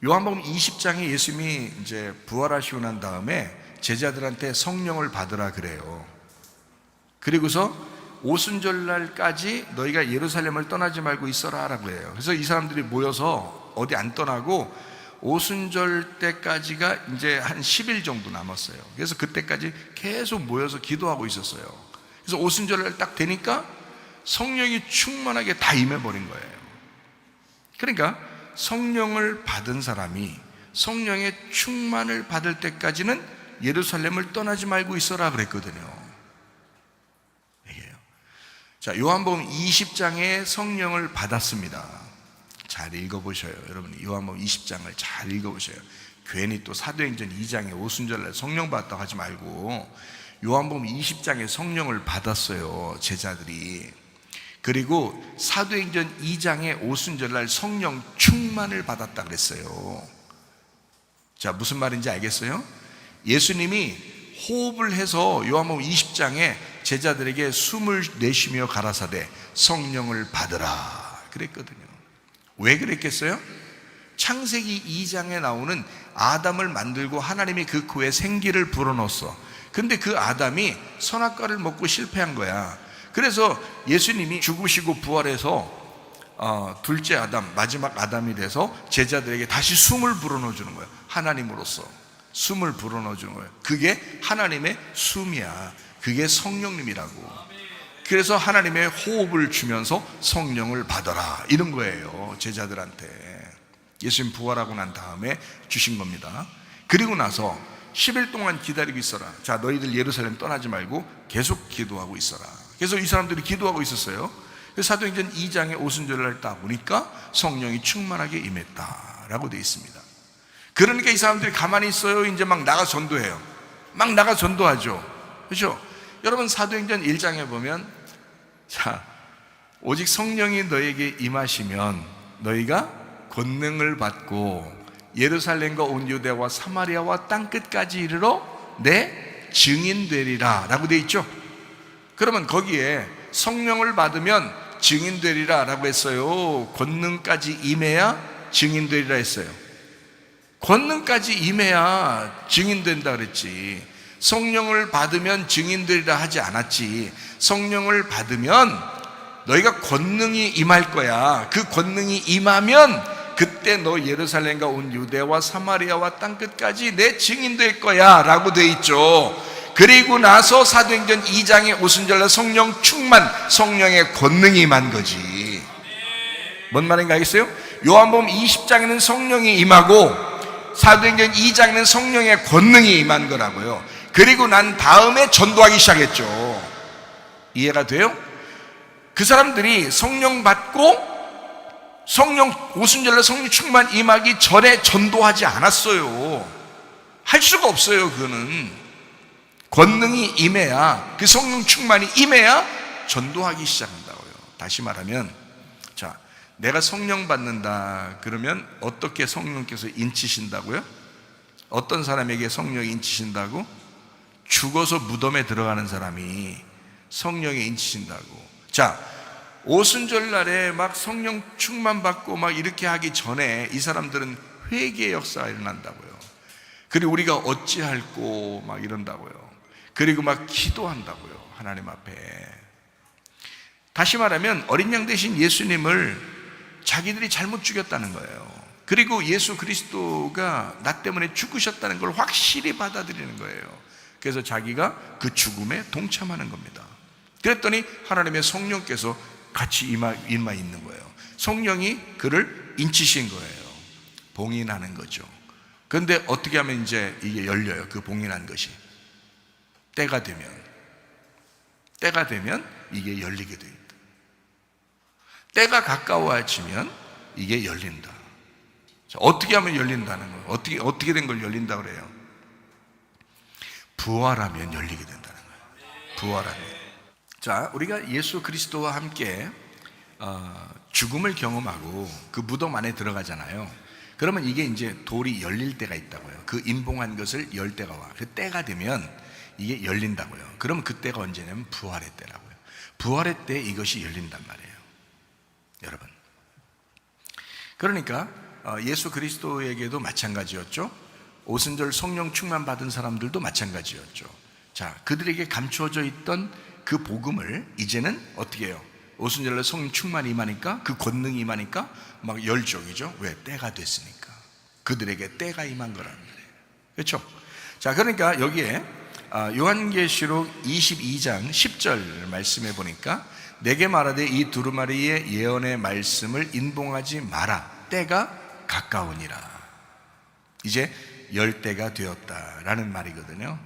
요한복음 20장에 예수님이 이제 부활하시고 난 다음에 제자들한테 성령을 받으라 그래요. 그리고서 오순절날까지 너희가 예루살렘을 떠나지 말고 있어라 라고 해요. 그래서 이 사람들이 모여서 어디 안 떠나고 오순절 때까지가 이제 한 10일 정도 남았어요. 그래서 그때까지 계속 모여서 기도하고 있었어요. 그래서 오순절날 딱 되니까 성령이 충만하게 다 임해버린 거예요. 그러니까 성령을 받은 사람이 성령의 충만을 받을 때까지는 예루살렘을 떠나지 말고 있어라 그랬거든요. 이게요. 자, 요한복음 20장에 성령을 받았습니다. 잘 읽어보셔요. 여러분, 요한복음 20장을 잘 읽어보셔요. 괜히 또 사도행전 2장에 오순절날 성령 받았다고 하지 말고 요한복음 20장에 성령을 받았어요, 제자들이. 그리고 사도행전 2장에 오순절날 성령 충만을 받았다 그랬어요. 자, 무슨 말인지 알겠어요? 예수님이 호흡을 해서 요한복음 20장에 제자들에게 숨을 내쉬며 가라사대 성령을 받으라 그랬거든요. 왜 그랬겠어요? 창세기 2장에 나오는 아담을 만들고 하나님이 그 코에 생기를 불어넣었어. 근데 그 아담이 선악과를 먹고 실패한 거야. 그래서 예수님이 죽으시고 부활해서 둘째 아담, 마지막 아담이 돼서 제자들에게 다시 숨을 불어넣어 주는 거예요. 하나님으로서 숨을 불어넣어 주는 거예요. 그게 하나님의 숨이야. 그게 성령님이라고. 그래서 하나님의 호흡을 주면서 성령을 받아라, 이런 거예요. 제자들한테 예수님 부활하고 난 다음에 주신 겁니다. 그리고 나서 10일 동안 기다리고 있어라. 자, 너희들 예루살렘 떠나지 말고 계속 기도하고 있어라. 그래서 이 사람들이 기도하고 있었어요. 사도행전 2장에 오순절날 딱 보니까 성령이 충만하게 임했다라고 되어 있습니다. 그러니까 이 사람들이 가만히 있어요? 이제 막 나가 전도해요. 막 나가 전도하죠. 그렇죠? 여러분, 사도행전 1장에 보면, 자, 오직 성령이 너에게 임하시면 너희가 권능을 받고 예루살렘과 온 유대와 사마리아와 땅끝까지 이르러 내 증인 되리라 라고 되어 있죠. 그러면 거기에 성령을 받으면 증인 되리라 라고 했어요? 권능까지 임해야 증인 되리라 했어요? 권능까지 임해야 증인 된다 그랬지. 성령을 받으면 증인 되리라 하지 않았지. 성령을 받으면 너희가 권능이 임할 거야. 그 권능이 임하면 그때 너 예루살렘과 온 유대와 사마리아와 땅끝까지 내 증인 될 거야 라고 돼 있죠. 그리고 나서 사도행전 2장의 오순절날 성령 충만, 성령의 권능이 임한 거지. 뭔 말인가 알겠어요? 요한복음 20장에는 성령이 임하고 사도행전 2장에는 성령의 권능이 임한 거라고요. 그리고 난 다음에 전도하기 시작했죠. 이해가 돼요? 그 사람들이 성령 받고 오순절날 성령 충만 임하기 전에 전도하지 않았어요. 할 수가 없어요. 그거는 권능이 임해야, 그 성령 충만이 임해야 전도하기 시작한다고요. 다시 말하면, 자, 내가 성령 받는다 그러면 어떻게 성령께서 인치신다고요? 어떤 사람에게 성령이 인치신다고? 죽어서 무덤에 들어가는 사람이 성령이 인치신다고. 자, 오순절날에 막 성령 충만 받고 막 이렇게 하기 전에 이 사람들은 회개의 역사가 일어난다고요. 그리고 우리가 어찌할꼬 막 이런다고요. 그리고 막 기도한다고요. 하나님 앞에. 다시 말하면 어린 양 대신 예수님을 자기들이 잘못 죽였다는 거예요. 그리고 예수 그리스도가 나 때문에 죽으셨다는 걸 확실히 받아들이는 거예요. 그래서 자기가 그 죽음에 동참하는 겁니다. 그랬더니 하나님의 성령께서 같이 임하 있는 거예요. 성령이 그를 인치신 거예요. 봉인하는 거죠. 그런데 어떻게 하면 이제 이게 열려요? 그 봉인한 것이 때가 되면 이게 열리게 돼 있다. 때가 가까워지면 이게 열린다. 자, 어떻게 하면 열린다는 거예요? 어떻게 된 걸 열린다 그래요? 부활하면 열리게 된다는 거예요. 부활하면. 자, 우리가 예수 그리스도와 함께 죽음을 경험하고 그 무덤 안에 들어가잖아요. 그러면 이게 이제 돌이 열릴 때가 있다고요. 그 임봉한 것을 열 때가 와. 그 때가 되면 이게 열린다고요. 그러면 그 때가 언제냐면 부활의 때라고요. 부활의 때 이것이 열린단 말이에요. 여러분, 그러니까 예수 그리스도에게도 마찬가지였죠. 오순절 성령 충만 받은 사람들도 마찬가지였죠. 자, 그들에게 감추어져 있던 그 복음을 이제는 어떻게 해요? 오순절날 성령 충만이 임하니까, 그 권능이 임하니까 막 열정이죠. 왜? 때가 됐으니까. 그들에게 때가 임한 거라는 거예요. 그렇죠? 자, 그러니까 여기에 요한계시록 22장 10절 말씀해 보니까 내게 말하되 이 두루마리의 예언의 말씀을 인봉하지 마라. 때가 가까우니라. 이제 열 때가 되었다라는 말이거든요.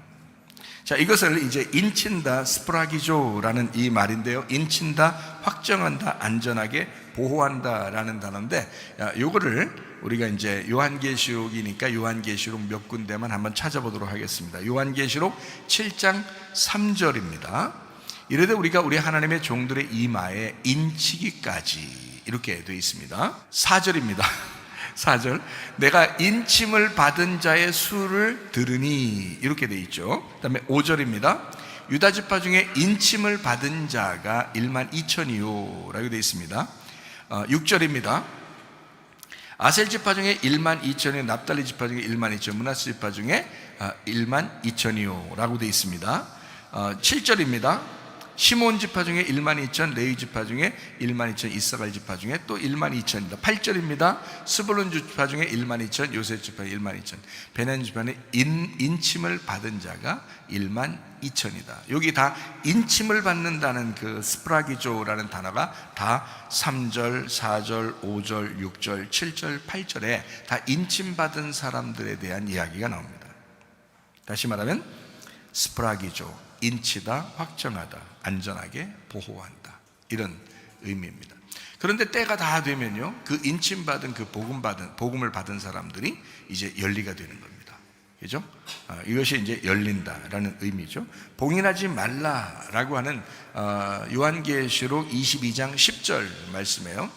자, 이것을 이제 인친다, 스프라기조라는 이 말인데요. 인친다, 확정한다, 안전하게 보호한다라는 단어인데, 요거를 우리가 이제 요한계시록이니까 요한계시록 몇 군데만 한번 찾아보도록 하겠습니다. 요한계시록 7장 3절입니다. 이르되 우리가 우리 하나님의 종들의 이마에 인치기까지, 이렇게 되어 있습니다. 4절입니다. 4절, 내가 인침을 받은 자의 수를 들으니, 이렇게 되어 있죠. 그 다음에 5절입니다. 유다지파 중에 인침을 받은 자가 12,000이요 라고 되어 있습니다. 6절입니다. 아셀 지파 중에 1만 2천이요, 납달리 지파 중에 1만 2천, 므낫세 지파 중에 1만 2천이요 라고 되어 있습니다. 7절입니다. 시몬 지파 중에 1만 2천, 레위 지파 중에 1만 2천, 이사갈 지파 중에 또 1만 2천입니다. 8절입니다. 스불론 지파 중에 1만 2천, 요셉 지파 1만 2천, 베냐민 지파는 인침을 받은 자가 1만 2천이다. 여기 다 인침을 받는다는 그 스프라기조라는 단어가 다 3절, 4절, 5절, 6절, 7절, 8절에 다 인침받은 사람들에 대한 이야기가 나옵니다. 다시 말하면 스프라기조, 인치다, 확정하다, 안전하게 보호한다, 이런 의미입니다. 그런데 때가 다 되면요, 그 인침받은 그 복음을 받은 사람들이 이제 열리가 되는 겁니다. 그죠? 이것이 이제 열린다라는 의미죠. 봉인하지 말라라고 하는 요한계시록 22장 10절 말씀이에요.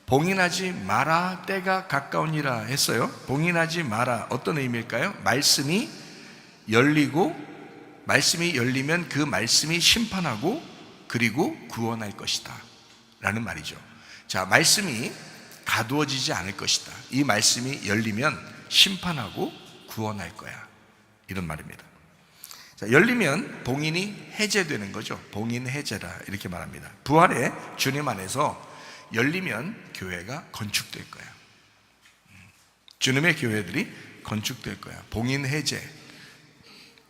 봉인하지 마라, 때가 가까우니라 했어요. 봉인하지 마라, 어떤 의미일까요? 말씀이 열리면 그 말씀이 심판하고 그리고 구원할 것이다 라는 말이죠. 자, 말씀이 가두어지지 않을 것이다. 이 말씀이 열리면 심판하고 구원할 거야, 이런 말입니다. 자, 열리면 봉인이 해제되는 거죠. 봉인 해제라 이렇게 말합니다. 부활의 주님 안에서 열리면 교회가 건축될 거야. 주님의 교회들이 건축될 거야. 봉인 해제.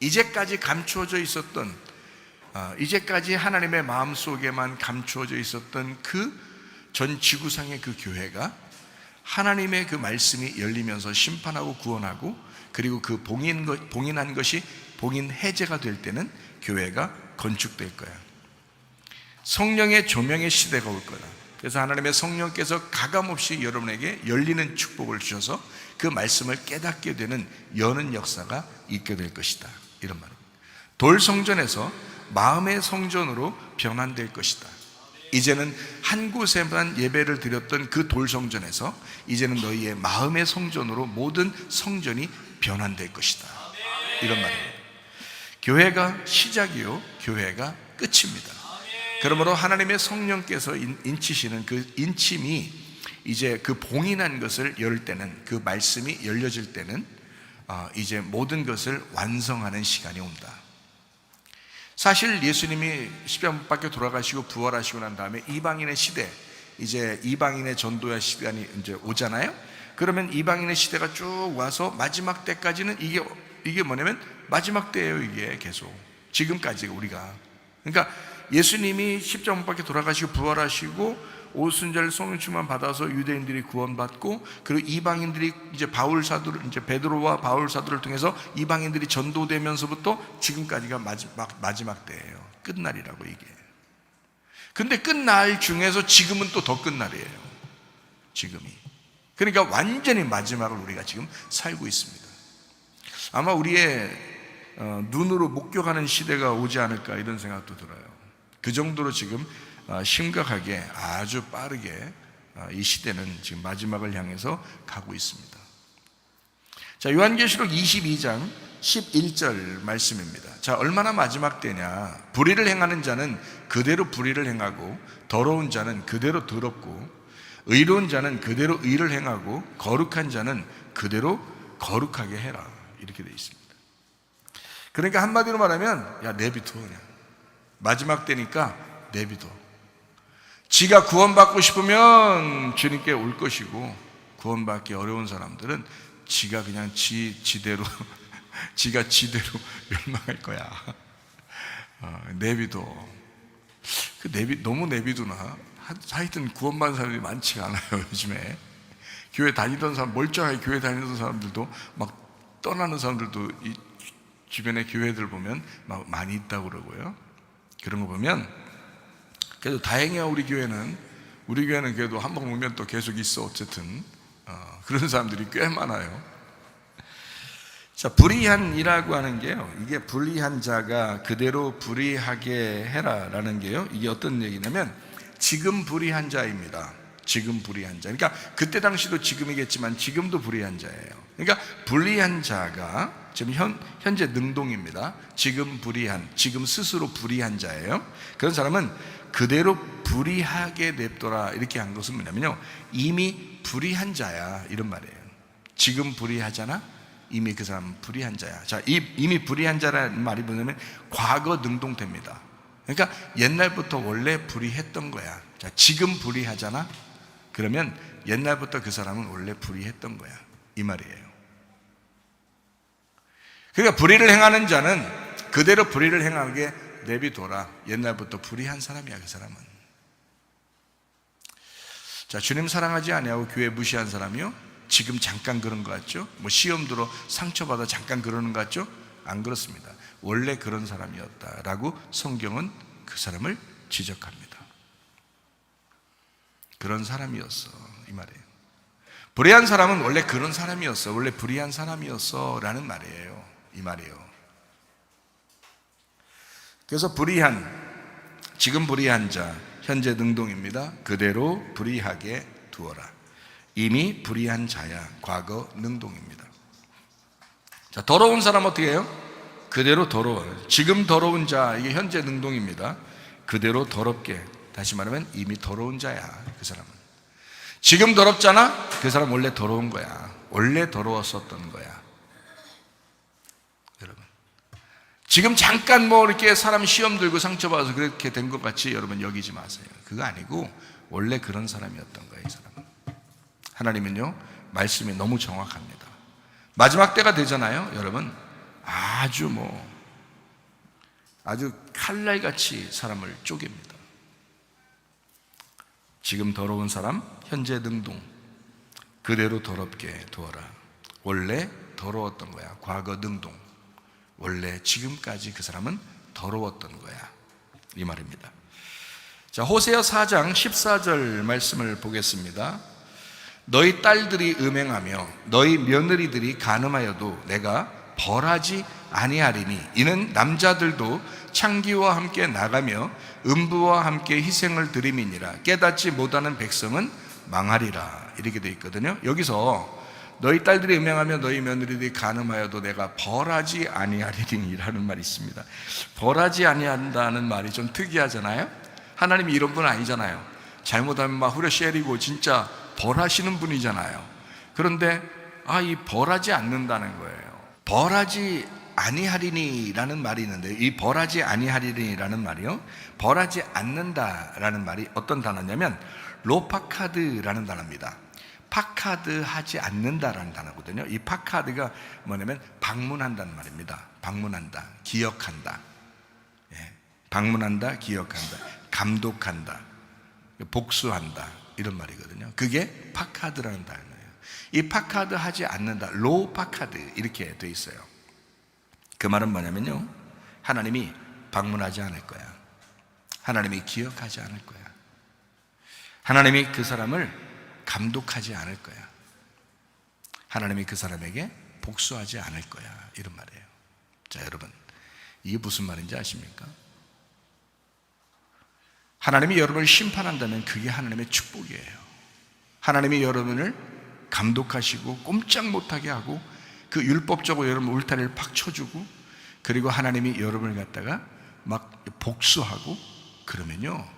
이제까지 감추어져 있었던, 이제까지 하나님의 마음속에만 감추어져 있었던 그 전 지구상의 그 교회가 하나님의 그 말씀이 열리면서 심판하고 구원하고 그리고 그 봉인한 것이 봉인 해제가 될 때는 교회가 건축될 거야. 성령의 조명의 시대가 올 거다. 그래서 하나님의 성령께서 가감없이 여러분에게 열리는 축복을 주셔서 그 말씀을 깨닫게 되는 여는 역사가 있게 될 것이다, 이런 말입니다. 돌 성전에서 마음의 성전으로 변환될 것이다. 이제는 한 곳에만 예배를 드렸던 그 돌 성전에서 이제는 너희의 마음의 성전으로 모든 성전이 변환될 것이다, 이런 말입니다. 교회가 시작이요, 교회가 끝입니다. 그러므로 하나님의 성령께서 인치시는 그 인침이 이제 그 봉인한 것을 열 때는, 그 말씀이 열려질 때는 이제 모든 것을 완성하는 시간이 온다. 사실 예수님이 십자가 밖에 돌아가시고 부활하시고 난 다음에 이방인의 시대, 이제 이방인의 전도의 시간이 이제 오잖아요. 그러면 이방인의 시대가 쭉 와서 마지막 때까지는 이게 뭐냐면 마지막 때예요. 이게 계속 지금까지 우리가, 그러니까 예수님이 십자가 밖에 돌아가시고 부활하시고 오순절 성령 충만 받아서 유대인들이 구원받고, 그리고 이방인들이 이제 이제 베드로와 바울 사도를 통해서 이방인들이 전도되면서부터 지금까지가 마지막 때예요. 끝날이라고 이게. 근데 끝날 중에서 지금은 또 더 끝날이에요. 지금이. 그러니까 완전히 마지막을 우리가 지금 살고 있습니다. 아마 우리의 눈으로 목격하는 시대가 오지 않을까, 이런 생각도 들어요. 그 정도로 지금 심각하게 아주 빠르게 이 시대는 지금 마지막을 향해서 가고 있습니다. 자, 요한계시록 22장 11절 말씀입니다. 자, 얼마나 마지막 때냐. 불의를 행하는 자는 그대로 불의를 행하고, 더러운 자는 그대로 더럽고, 의로운 자는 그대로 의를 행하고, 거룩한 자는 그대로 거룩하게 해라, 이렇게 되어 있습니다. 그러니까 한마디로 말하면, 야, 내비둬, 그냥 마지막 때니까 내비둬. 지가 구원받고 싶으면 주님께 올 것이고, 구원받기 어려운 사람들은 지가 그냥 지대로 지가 지대로 멸망할 거야. 내비둬. 너무 내비두나? 하여튼 구원받은 사람들이 많지가 않아요, 요즘에. 교회 다니던 사람, 멀쩡하게 교회 다니던 사람들도 막 떠나는 사람들도 이 주변의 교회들 보면 막 많이 있다고 그러고요. 그런 거 보면 그래도 다행이야. 우리 교회는 그래도 한 번 오면 또 계속 있어. 어쨌든 그런 사람들이 꽤 많아요. 자, 불의한이라고 하는 게요, 이게 불의한 자가 그대로 불의하게 해라라는 게요, 이게 어떤 얘기냐면 지금 불의한 자입니다. 지금 불의한 자. 그러니까 그때 당시도 지금이겠지만 지금도 불의한 자예요. 그러니까 불의한 자가 지금 현재 능동입니다. 지금 불의한, 지금 스스로 불의한 자예요. 그런 사람은 그대로 불의하게 냅둬라, 이렇게 한 것은 뭐냐면요, 이미 불의한 자야, 이런 말이에요. 지금 불의하잖아? 이미 그 사람은 불의한 자야. 자, 이미 불의한 자라는 말이 뭐냐면 과거 능동태입니다. 그러니까 옛날부터 원래 불의했던 거야. 자, 지금 불의하잖아? 그러면 옛날부터 그 사람은 원래 불의했던 거야, 이 말이에요. 그러니까 불의를 행하는 자는 그대로 불의를 행하게 내비둬라. 옛날부터 불의한 사람이야, 그 사람은. 자, 주님 사랑하지 아니하고 교회 무시한 사람이요? 지금 잠깐 그런 것 같죠? 뭐 시험 들어 상처받아 잠깐 그러는 것 같죠? 안 그렇습니다. 원래 그런 사람이었다라고 성경은 그 사람을 지적합니다. 그런 사람이었어, 이 말이에요. 불의한 사람은 원래 그런 사람이었어, 원래 불의한 사람이었어 라는 말이에요, 이 말이에요. 그래서 지금 불의한 자, 현재 능동입니다. 그대로 불의하게 두어라. 이미 불의한 자야, 과거 능동입니다. 자, 더러운 사람 어떻게 해요? 그대로 더러워요. 지금 더러운 자, 이게 현재 능동입니다. 그대로 더럽게, 다시 말하면 이미 더러운 자야, 그 사람은. 지금 더럽잖아? 그 사람 원래 더러운 거야. 원래 더러웠었던 거야. 여러분, 지금 잠깐 뭐 이렇게 사람 시험 들고 상처받아서 그렇게 된 것 같이 여러분 여기지 마세요. 그거 아니고 원래 그런 사람이었던 거예요, 이 사람은. 하나님은요, 말씀이 너무 정확합니다. 마지막 때가 되잖아요, 여러분. 아주 칼날같이 사람을 쪼갭니다. 지금 더러운 사람, 현재 능동, 그대로 더럽게 두어라. 원래 더러웠던 거야, 과거 능동. 원래 지금까지 그 사람은 더러웠던 거야, 이 말입니다. 자, 호세아 4장 14절 말씀을 보겠습니다. 너희 딸들이 음행하며 너희 며느리들이 간음하여도 내가 벌하지 아니하리니 이는 남자들도 창기와 함께 나가며 음부와 함께 희생을 드림이니라. 깨닫지 못하는 백성은 망하리라, 이렇게 되어 있거든요. 여기서 너희 딸들이 음행하며 너희 며느리들이 간음하여도 내가 벌하지 아니하리니 라는 말이 있습니다. 벌하지 아니한다는 말이 좀 특이하잖아요. 하나님이 이런 분 아니잖아요. 잘못하면 막 후려쉐리고 진짜 벌하시는 분이잖아요. 그런데 이 벌하지 않는다는 거예요. 벌하지 아니하리니라는 말이 있는데, 이 벌하지 아니하리니라는 말이요, 벌하지 않는다라는 말이 어떤 단어냐면 로파카드라는 단어입니다. 파카드 하지 않는다라는 단어거든요. 이 파카드가 뭐냐면 방문한다는 말입니다. 방문한다, 기억한다. 예, 방문한다, 기억한다, 감독한다, 복수한다, 이런 말이거든요. 그게 파카드라는 단어예요. 이 파카드 하지 않는다, 로파카드, 이렇게 돼 있어요. 그 말은 뭐냐면요, 하나님이 방문하지 않을 거야. 하나님이 기억하지 않을 거야. 하나님이 그 사람을 감독하지 않을 거야. 하나님이 그 사람에게 복수하지 않을 거야, 이런 말이에요. 자, 여러분, 이게 무슨 말인지 아십니까? 하나님이 여러분을 심판한다면 그게 하나님의 축복이에요. 하나님이 여러분을 감독하시고 꼼짝 못하게 하고 그 율법적으로 여러분 울타리를 팍 쳐주고, 그리고 하나님이 여러분을 갖다가 막 복수하고 그러면요,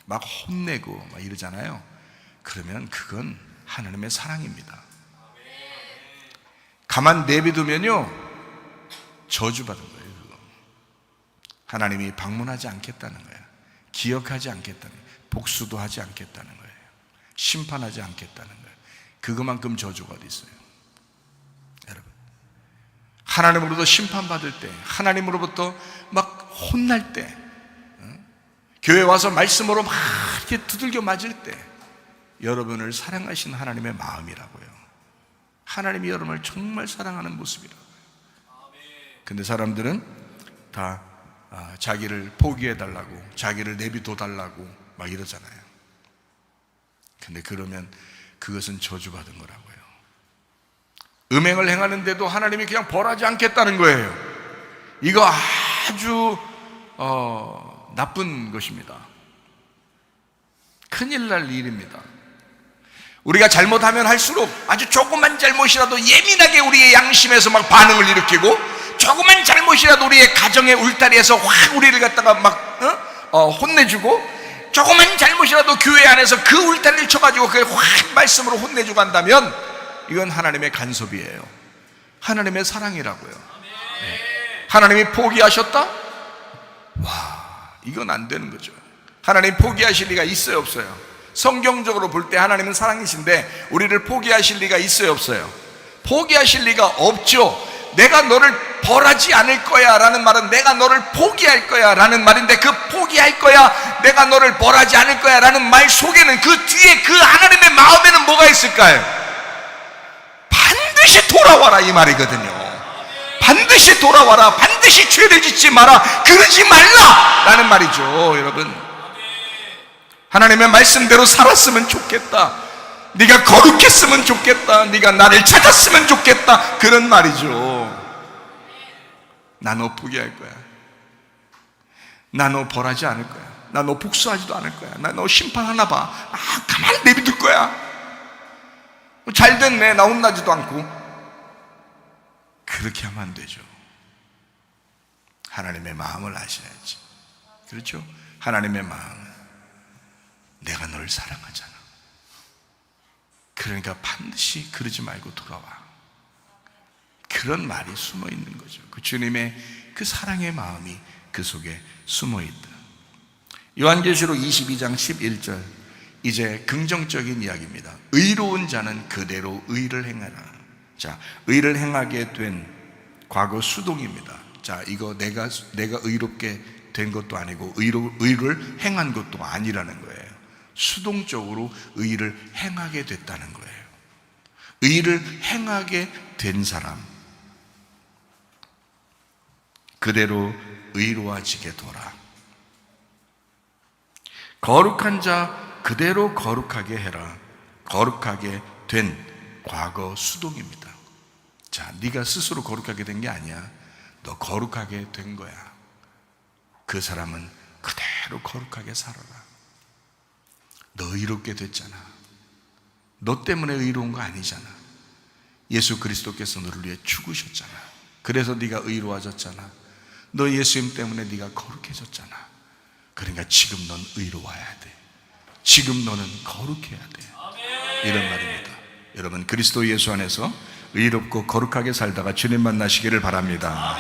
막 혼내고 막 이러잖아요. 그러면 그건 하나님의 사랑입니다. 가만 내비두면요, 저주받은 거예요. 그거. 하나님이 방문하지 않겠다는 거예요. 기억하지 않겠다는 거예요. 복수도 하지 않겠다는 거예요. 심판하지 않겠다는 거예요. 그것만큼 저주가 어디 있어요, 여러분. 하나님으로부터 심판받을 때, 하나님으로부터 막 혼날 때, 교회 와서 말씀으로 막 이렇게 두들겨 맞을 때, 여러분을 사랑하신 하나님의 마음이라고요. 하나님이 여러분을 정말 사랑하는 모습이라고요. 근데 사람들은 다 자기를 포기해달라고, 자기를 내비둬달라고 막 이러잖아요. 근데 그러면 그것은 저주받은 거라고요. 음행을 행하는데도 하나님이 그냥 벌하지 않겠다는 거예요. 이거 아주 나쁜 것입니다. 큰일 날 일입니다. 우리가 잘못하면 할수록 아주 조그만 잘못이라도 예민하게 우리의 양심에서 막 반응을 일으키고, 조그만 잘못이라도 우리의 가정의 울타리에서 확 우리를 갖다가 막 혼내주고, 조그만 잘못이라도 교회 안에서 그 울타리를 쳐가지고 그걸 확 말씀으로 혼내주고 한다면 이건 하나님의 간섭이에요. 하나님의 사랑이라고요. 하나님이 포기하셨다? 와, 이건 안 되는 거죠. 하나님 포기하실 리가 있어요, 없어요? 성경적으로 볼 때 하나님은 사랑이신데 우리를 포기하실 리가 있어요, 없어요? 포기하실 리가 없죠. 내가 너를 벌하지 않을 거야 라는 말은 내가 너를 포기할 거야 라는 말인데, 그 포기할 거야, 내가 너를 벌하지 않을 거야 라는 말 속에는, 그 뒤에 그 하나님의 마음에는 뭐가 있을까요? 반드시 돌아와라 이 말이거든요. 반드시 돌아와라, 반드시 죄를 짓지 마라, 그러지 말라 라는 말이죠. 여러분, 하나님의 말씀대로 살았으면 좋겠다, 네가 거룩했으면 좋겠다, 네가 나를 찾았으면 좋겠다, 그런 말이죠. 나 너 포기할 거야, 나 너 벌하지 않을 거야, 나 너 복수하지도 않을 거야, 나 너 심판하나 봐, 가만히 내비둘 거야, 잘 됐네, 나 혼나지도 않고. 그렇게 하면 안 되죠. 하나님의 마음을 아셔야지. 그렇죠? 하나님의 마음은 내가 너를 사랑하잖아, 그러니까 반드시 그러지 말고 돌아와, 그런 말이 숨어 있는 거죠. 그 주님의 그 사랑의 마음이 그 속에 숨어 있다. 요한계시록 22장 11절, 이제 긍정적인 이야기입니다. 의로운 자는 그대로 의를 행하라. 자, 의를 행하게 된 과거 수동입니다. 자, 이거 내가 의롭게 된 것도 아니고 의를 행한 것도 아니라는 거예요. 수동적으로 의를 행하게 됐다는 거예요. 의를 행하게 된 사람, 그대로 의로워지게 둬라. 거룩한 자 그대로 거룩하게 해라. 거룩하게 된 과거 수동입니다. 자, 네가 스스로 거룩하게 된 게 아니야. 너 거룩하게 된 거야. 그 사람은 그대로 거룩하게 살아라. 너 의롭게 됐잖아. 너 때문에 의로운 거 아니잖아. 예수 그리스도께서 너를 위해 죽으셨잖아. 그래서 네가 의로워졌잖아. 너 예수님 때문에 네가 거룩해졌잖아. 그러니까 지금 넌 의로워야 돼. 지금 너는 거룩해야 돼. 이런 말입니다. 여러분, 그리스도 예수 안에서 의롭고 거룩하게 살다가 주님 만나시기를 바랍니다.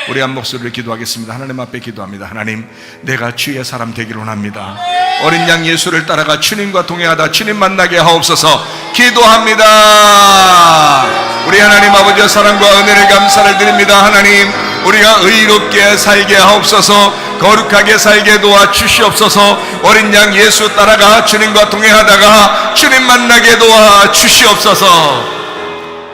우리 한 목소리를 기도하겠습니다. 하나님 앞에 기도합니다. 하나님, 내가 주의 사람 되기를 원합니다. 어린 양 예수를 따라가 주님과 동행하다 주님 만나게 하옵소서. 기도합니다. 우리 하나님 아버지의 사랑과 은혜를 감사를 드립니다. 하나님, 우리가 의롭게 살게 하옵소서. 거룩하게 살게 도와주시옵소서. 어린 양 예수 따라가 주님과 동행하다가 주님 만나게 도와주시옵소서.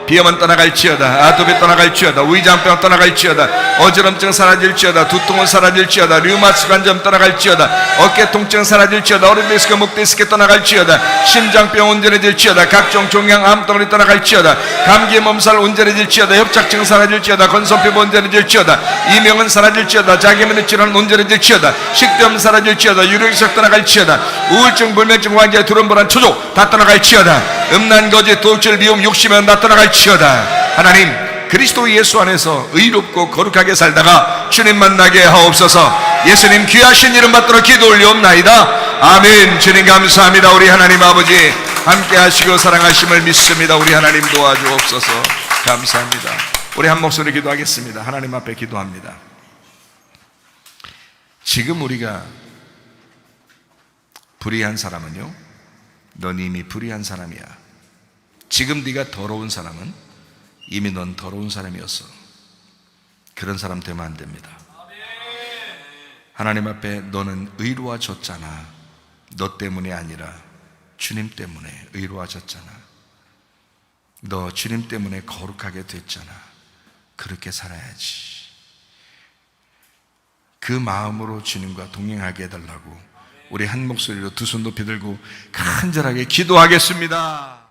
비염은 떠나갈지어다, 아토피 떠나갈지어다, 위장병 떠나갈지어다, 어지럼증 사라질지어다, 두통은 사라질지어다, 류마티스 관절 떠나갈지어다, 어깨 통증 사라질지어다, 어린디스크 목디스크 떠나갈지어다, 심장병 온전해질지어다, 각종 종양 암덩어리 떠나갈지어다, 감기 몸살 온전해질지어다, 협착증 사라질지어다, 건선피부 온전해질지어다, 이명은 사라질지어다, 자기면의 질환 온전해질지어다, 식도염 사라질지어다, 유력석 떠나갈지어다, 우울증, 불면증, 환자, 두런불안, 초조 다 떠나갈지어다, 음란, 거짓, 도둑질, 미움, 욕심은 다 떠나갈지어다. 하나님, 그리스도 예수 안에서 의롭고 거룩하게 살다가 주님 만나게 하옵소서. 예수님 귀하신 이름 받들어 기도 올리옵나이다. 아멘. 주님 감사합니다. 우리 하나님 아버지 함께 하시고 사랑하심을 믿습니다. 우리 하나님 도와주옵소서. 감사합니다. 우리 한 목소리 기도하겠습니다. 하나님 앞에 기도합니다. 지금 우리가 불의한 사람은요, 넌 이미 불의한 사람이야. 지금 네가 더러운 사람은 이미 넌 더러운 사람이었어. 그런 사람 되면 안 됩니다. 하나님 앞에 너는 의로워졌잖아. 너 때문이 아니라 주님 때문에 의로워졌잖아. 너 주님 때문에 거룩하게 됐잖아. 그렇게 살아야지. 그 마음으로 주님과 동행하게 해달라고 우리 한 목소리로 두 손 높이 들고 간절하게 기도하겠습니다.